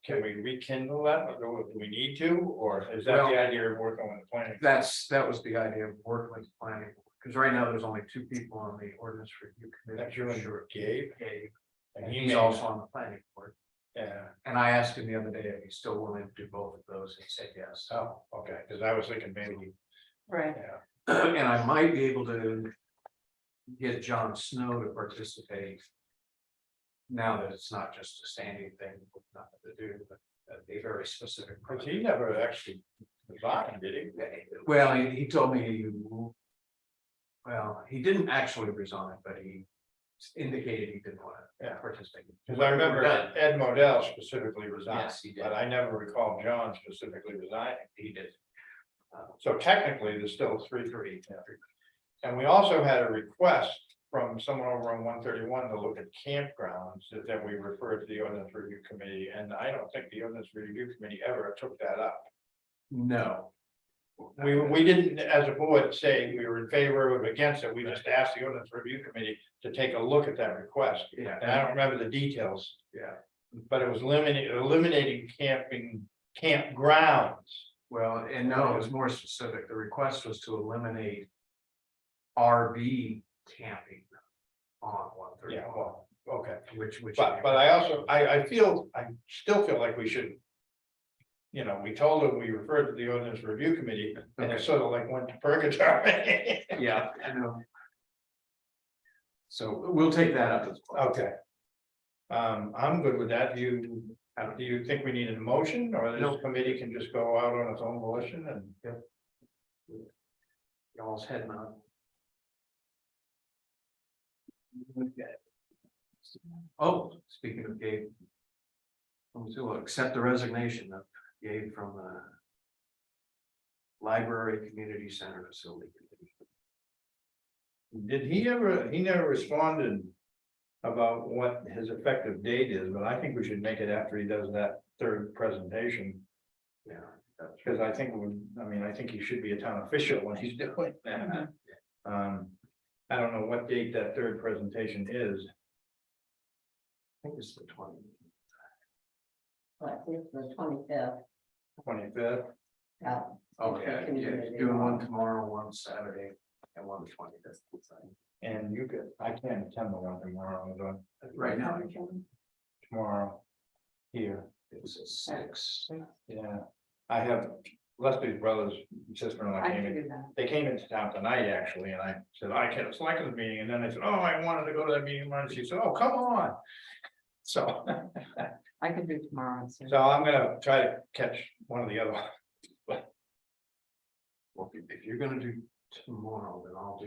Can we rekindle that, or do we need to, or is that Well, the idea of working with the planning? That was the idea of working with the planning, because right now there's only two people on the ordinance review committee. That's you and Gabe, Gabe, and and he he's may- also on the planning board. Yeah, And I asked him the other day if he's still willing to do both of those, and he said yes. oh, okay, because I was thinking maybe, Right. yeah, And I might be able to get John Snow to participate. Now that it's not just a standing thing with nothing to do, but a very specific. because he never actually resigned, did he? Well, he told me, well, he didn't actually resign, but he indicated he didn't want to Yeah. participate. Because I remember Done. Ed Modell specifically resigned, Yes, he did. but I never recall John specifically resigning. He did. So technically, there's still three. And we also had a request from someone over on 131 to look at campgrounds that we referred to the ordinance review committee, and I don't think the ordinance review committee ever took that up. No. We didn't, as a board, say we were in favor or against it, we just asked the ordinance review committee to take a look at that request. Yeah. And I don't remember the details, Yeah. but it was eliminating campgrounds. Well, and no, it was more specific. The request was to eliminate RV camping on 131. Yeah, well, okay. Which. But I also, I still feel like we should you know, we told them we referred to the ordinance review committee, and it sort of like went to purgatory. Yeah, I know. So we'll take that up as well. Okay. I'm good with that. Do you think we need a motion, or No. this committee can just go out on its own volition and? Y'all's head nod. Oh, speaking of Gabe. We'll accept the resignation of Gabe from the Library Community Center Facility Committee. Did he never responded about what his effective date is, but I think we should make it after he does that third presentation. Yeah. Because I think, I think he should be a town official when he's doing that. I don't know what date that third presentation is. I think it's the 20th. But it's the 25th. 25th. Oh, yeah, doing one tomorrow, one Saturday, and one the 25th. And you could, I can't attend the one tomorrow, but Right now, I can. tomorrow here, It's at 6. yeah. I have Leslie's brother's sister-in-law I came can in. do that. They came into town tonight, actually, and I said, I can't select the meeting, and then they said, oh, I wanted to go to that meeting, and she said, oh, come on. So, I can do tomorrow. So so I'm gonna try to catch one of the other ones. Well, if you're gonna do tomorrow, then I'll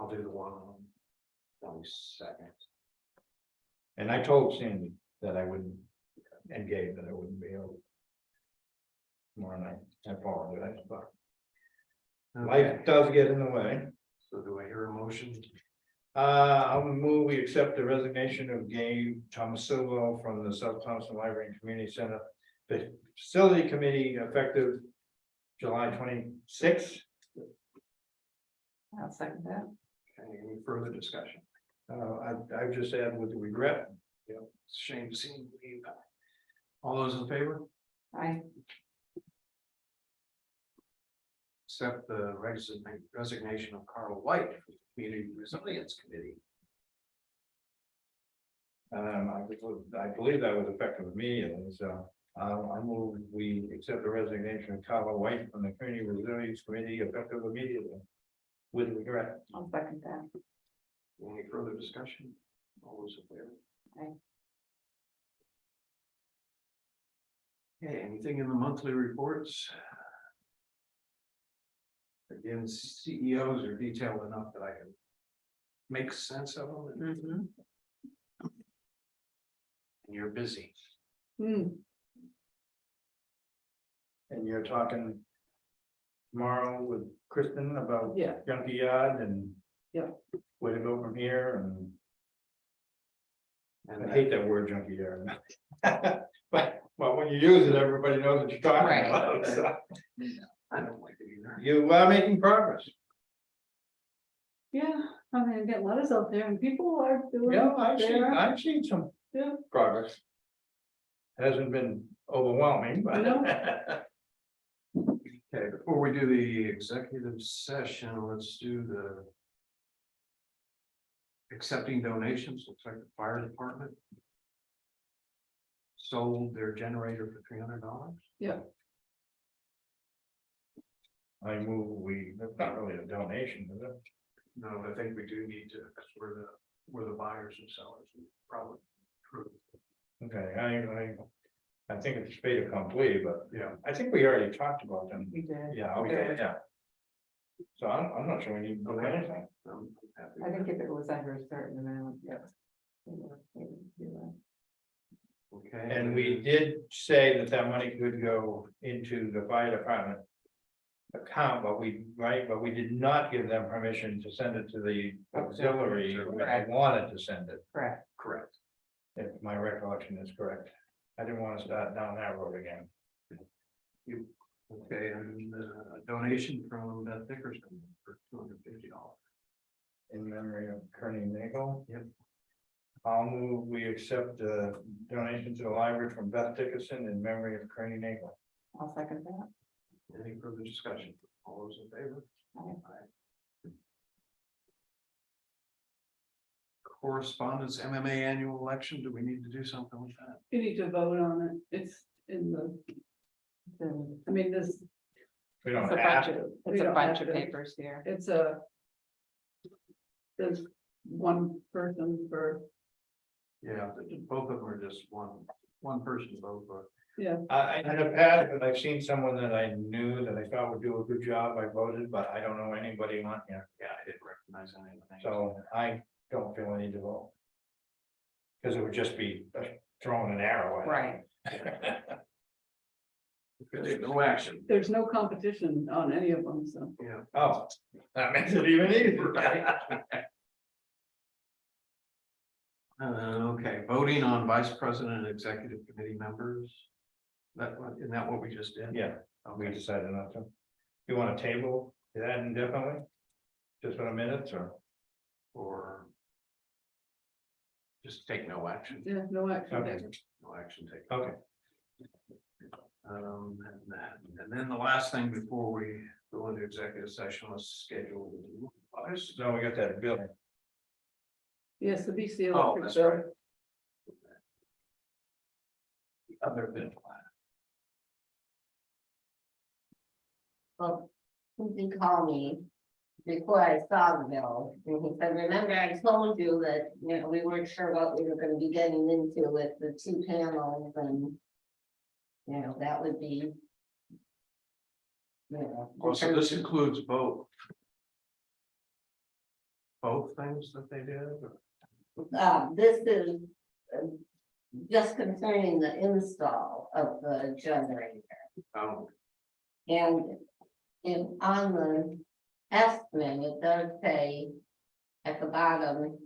do the one on 22nd. And I told Sandy that I wouldn't, and Gabe that I wouldn't be able. Tomorrow night, I apologize, but life does get in the way. So do I hear a motion? I'll move, we accept the resignation of Gabe Tomasillo from the South Thompson Library and Community Center Facility Committee effective July 26th. I'll second that. Okay, any further discussion? I just add with regret. Yeah, it's a shame to see him leave. All those in favor? I, Accept the resignation of Carl White from the Community Resilience Committee. I believe that was effective immediately, so I move we accept the resignation of Carla White from the Community Resilience Committee effective immediately. With regret. I'll second that. Any further discussion? All those in favor? Aye. Okay, anything in the monthly reports? Again, CEOs are detailed enough that I can make sense of them. And you're busy. And you're talking tomorrow with Kristen about Yeah. junkie yard and Yeah. where to go from here, and And I hate that word junkie yard. But, well, when you use it, everybody knows what you're talking Right. about, so. I don't like it either. You are making progress. Yeah, I mean, I get letters out there and people are doing. Yeah, their- I've seen some Yeah. progress. Hasn't been overwhelming, but. Okay, before we do the executive session, let's do the accepting donations. Looks like the fire department sold their generator for $300. I move that's not really a donation, is it? No, I think we do need to, because we're the buyers and sellers, probably. True. Okay, I think it's fait accompli, but Yeah. I think we already talked about them. We did. Yeah, okay, yeah. So I'm not sure we need to do Okay. anything. I'm happy I with think that. if it was under a certain amount, yeah. They would do that. Okay. And we did say that money could go into the fire department account, but we did not give them permission to send it to the auxiliary when they wanted to send it, Correct. Correct. if my recollection is correct. I didn't want to start down that road again. Okay, and a donation from Beth Dickerson for $250. In memory of Kearney Nagel. Yep. I'll move, we accept the donation to the library from Beth Dickerson in memory of Kearney Nagel. I'll second that. Any further discussion? All those in favor? Aye. correspondence, MMA annual election, do we need to do something with that? You need to vote on it. It's in the, I mean, this, We It's don't a have, bunch of, We it's a don't bunch have of to. papers here. it's a. There's one person for, Yeah, both of them are just one person vote, but. in the past, when I've seen someone that I knew that I thought would do a good job, I voted, but I don't know anybody on here. Yeah, I didn't recognize anything. So I don't feel I need to vote. Because it would just be throwing an arrow at. Right. Okay, no action. there's no competition on any of them, so. Yeah. Oh, that makes it even easier. Okay, voting on vice president and executive committee members. Isn't that what we just did? Yeah, we decided not to. You want to table that indefinitely? Just for a minute or? Just take no action. Yeah, no action. Okay. No action taken. Okay. And then the last thing before we go into executive session was schedule. So we got that bill. Yes, the BC Oh, electric that's bill. right. Other than. Well, he called me before I saw the bill, and he said, remember I told you that, you know, we weren't sure what we were gonna be getting into with the 2 panels and. You know, that would be. You know. Well, so this includes both. Both things that they did? or- This is just concerning the install of the generator. Oh, And on the estimate, it does say at the bottom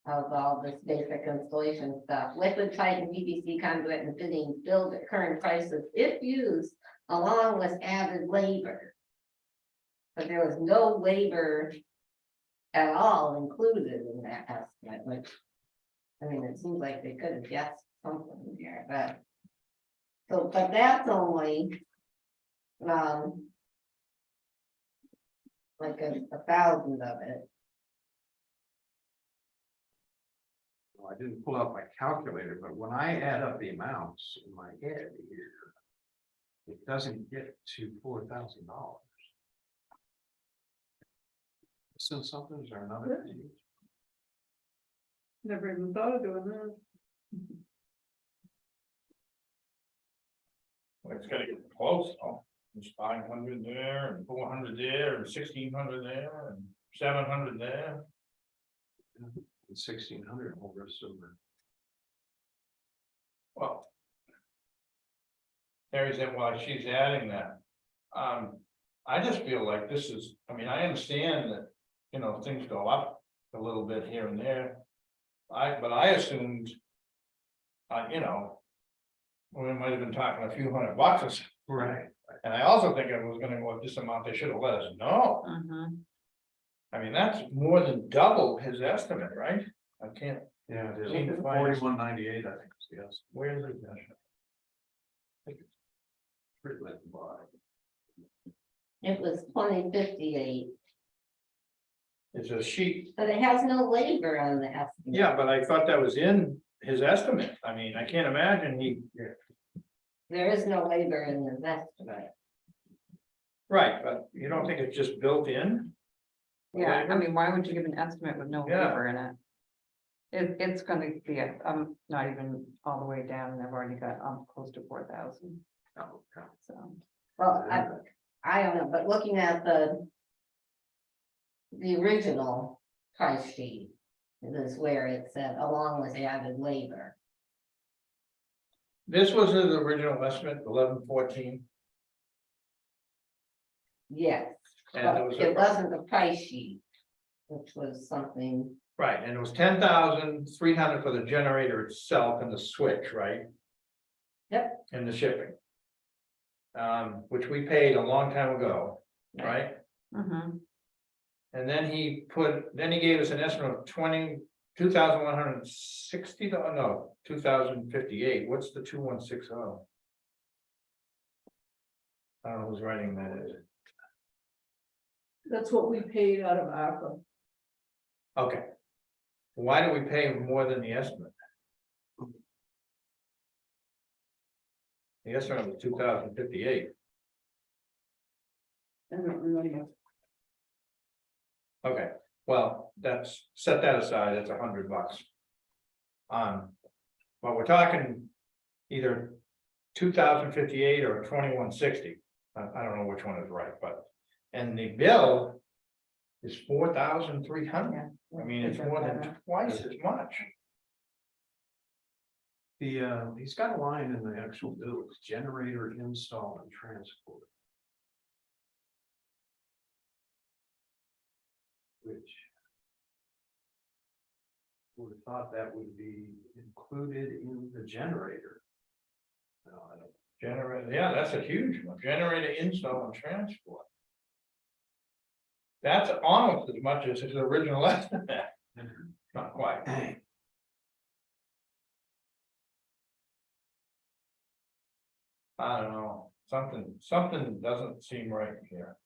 of all this basic installation stuff, liquid pipe and PVC conduit and fittings billed at current prices if used along with added labor. But there was no labor at all included in that estimate, which, I mean, it seems like they could have guessed something here, but. So, but that's only. Like 1,000 of it. well, I didn't pull out my calculator, but when I add up the amounts in my head here. It doesn't get to $4,000. Since something, is there another page? Never even thought of doing that. Well, it's gotta get close, oh, there's 500 there and 400 there and 1,600 there and 700 there. 1,600 over silver. Well. Terry said, while she's adding that. I just feel like this is, I mean, I understand that, you know, things go up a little bit here and there. But I assumed. You know. We might have been talking a few $100 or something. Right. And I also think it was gonna go up this amount, they should have let us know. Mhm. I mean, that's more than double his estimate, right? I can't, Yeah, it Seem to is. find us. 4198, I think is the estimate. where is it? Pretty late by. It was 2058, It's a sheet, but it has no labor on the estimate. yeah, but I thought that was in his estimate, I mean, I can't imagine There is no labor in the estimate. right, but you don't think it's just built in? Yeah, I mean, why would you give an estimate with no Yeah. labor in it? It's gonna be, not even all the way down, and I've already got, close to 4,000, Oh, okay. so. Well, I don't know, but looking at the original price sheet, this is where it said along with added labor. This was his original estimate, 1114, Yes, and it but was, it wasn't the price sheet, which was something, right, and it was 10,300 for the generator itself and the switch, right? Yep. And the shipping. Which we paid a long time ago, right? Mhm. And then he gave us an estimate of 2,160, no, 2,058, what's the 2,160? I don't know who's writing that is. That's what we paid out of ARPA. Okay. Why do we pay more than the estimate? The estimate was 2,058. I don't remember. Okay, well, that's, set that aside, it's $100. But we're talking either 2,058 or 2,160. I don't know which one is right, but, and the bill is 4,300. I mean, it's more than twice as much. He's got a line in the actual bill, it's generator install and transport. Which. Would have thought that would be included in the generator. No, I don't. Generator, yeah, that's a huge one. Generator install and transport. That's almost as much as his original estimate. Not quite. Dang. I don't know, something doesn't seem right here.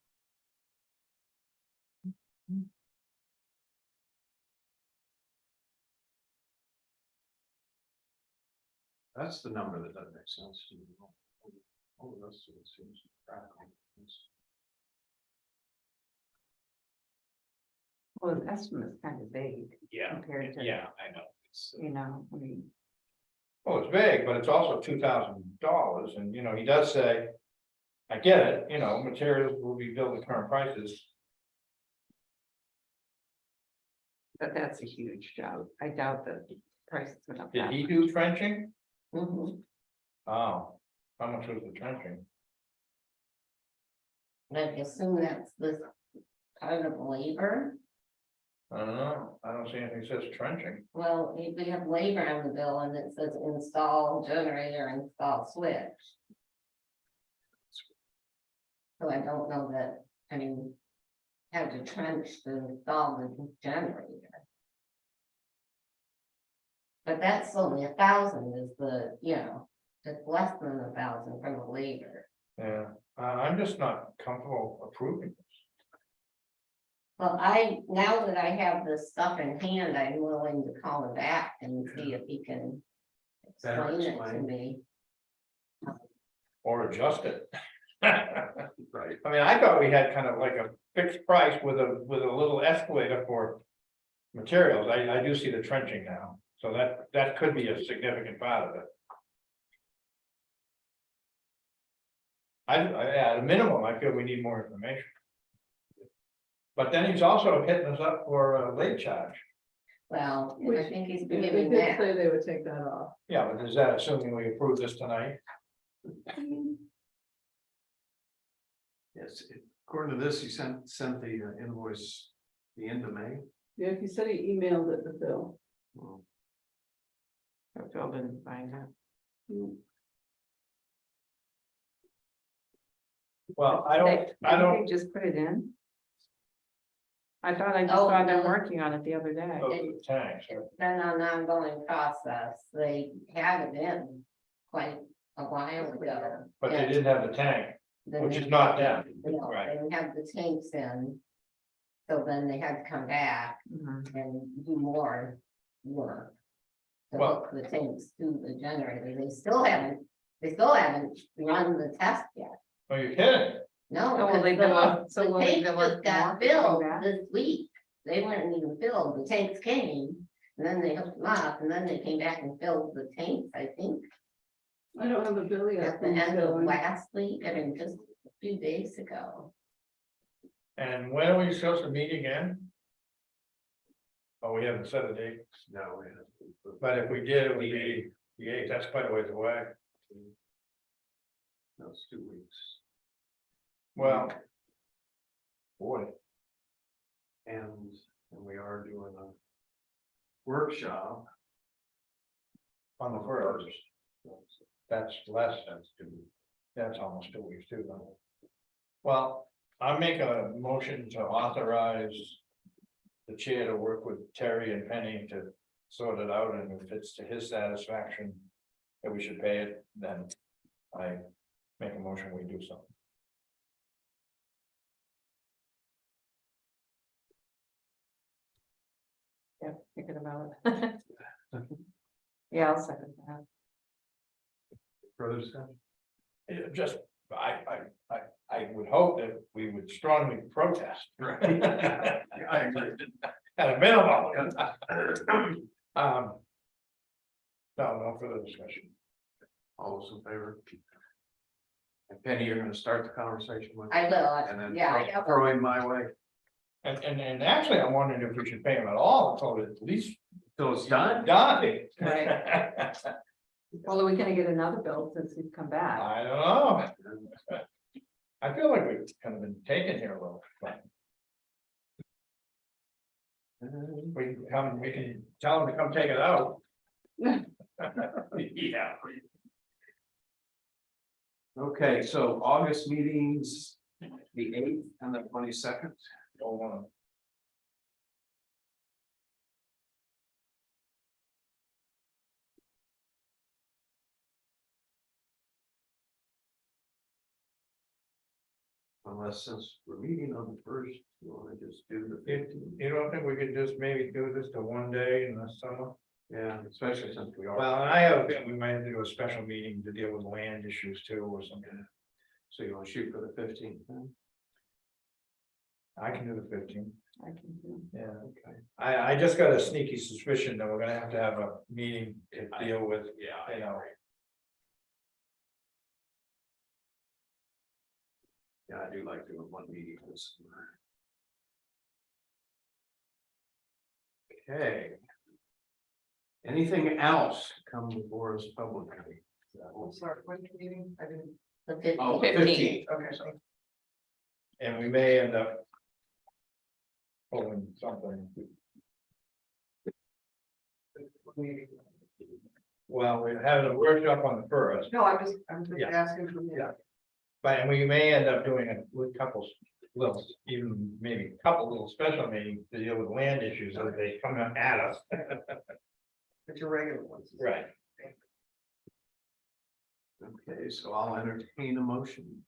That's the number that doesn't make sense to me. All the rest of it seems practical. Well, the estimate's kind of vague Yeah, compared to, yeah, I know. It's, you know, I mean, well, it's big, but it's also $2,000, and you know, he does say. I get it, you know, materials will be billed at current prices. but that's a huge job. I doubt that the price is gonna. up Did that he much. do trenching? Mhm. Oh, how much was the trenching? I assume that's the kind of labor. I don't know, I don't see anything that says trenching. Well, we have labor on the bill and it says install generator, install switch. So I don't know that, I mean, had to trench to install the generator. But that's only 1,000 is the, you know, it's less than 1,000 from the labor. Yeah, I'm just not comfortable approving this. Well, now that I have this stuff in hand, I'm willing to call him back and see if he can Better explain it to explain. me. Or adjust it. Right. I mean, I thought we had kind of like a fixed price with a little escalator for materials. I do see the trenching now, so that could be a significant part of it. At a minimum, I feel we need more information. But then he's also hitting us up for a late charge. Well, and I think he's Yeah, been they giving did that. say they would take that off. Yeah, but is that assuming we approve this tonight? Yes, according to this, he sent the invoice the end of May. Yeah, he said he emailed it to Bill. Well, Phil didn't find that. Well, Did they just put it in? I thought I just Oh, saw them no. working on it the other day. Oh, the tanks. It's been an ongoing process. They had it in quite a while ago. But they Yeah. didn't have the tank, Then which they- is not them, No, right? they didn't have the tanks in. So then they had to come back Mhm. and do more work. To Well- hook the tanks to the generator. They still haven't run the test yet. Are you kidding? No. So will they because bill us- so the will they tanks bill us just got more filled for that? this week. They weren't even filled. The tanks came. And then they hooked them up and then they came back and filled the tanks, I think, I don't have a bill yet. at the from end of Bill. last week, I mean, just a few days ago. And when are we supposed to meet again? Oh, we haven't set a date, no, but if we did, it would be the 8th, that's quite a ways away. that's 2 weeks. Well. Boy, And we are doing a workshop. on the first, that's less than 2 weeks. That's almost 2 weeks too, though. Well, I make a motion to authorize the chair to work with Terry and Penny to sort it out, and if it's to his satisfaction that we should pay it, then I make a motion, we do so. thinking about it. Yeah, I'll second that. Further discussion? Just, I would hope that we would strongly protest. Right. I agree. At a minimum. No further discussion. All those in favor? And Penny, you're gonna start the conversation with. I will, And then yeah, I have throw in my way, And actually, I'm wondering if we should pay him at all, until at least till it's done. done. Right. Well, are we gonna get another bill since he's come back? I don't know. I feel like we've kind of been taken here a little, but we can tell him to come take it out. Yeah. Okay, so August meetings, the 8th and the 22nd. Unless since we're meeting on the first, you wanna just do the 15th? You don't think we could just maybe do this to one day in the summer? Yeah, especially since we are. Well, and I have, we might have to do a special meeting to deal with land issues too, or something. So you wanna shoot for the 15th then? I can do the 15th. I can do. Yeah. Okay. I just got a sneaky suspicion that we're gonna have to have a meeting to deal with, Yeah. you know. Yeah, I do like doing one meeting this summer. Okay. Anything else come before us publicly? I'm sorry, when meeting, I didn't. the 15th. Oh, 15th. Okay, so. And we may end up pulling something. Well, we're having a workshop on the first, No, I'm just Yeah. asking from you. but we may end up doing a couple little, even maybe a couple little special meetings to deal with land issues as they come at us. But your regular ones. Right. Okay, so I'll entertain a motion.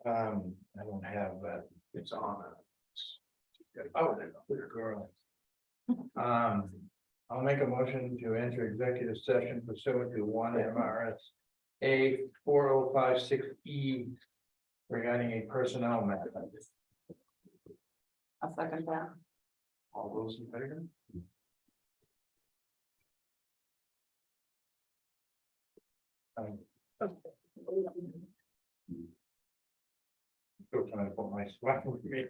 I don't have that. It's on. Oh, good girl. I'll make a motion to enter executive session pursuant to 1 MRS 4056E regarding a personnel matter. I'll second that. All those in favor? Still trying to put my sweat with me.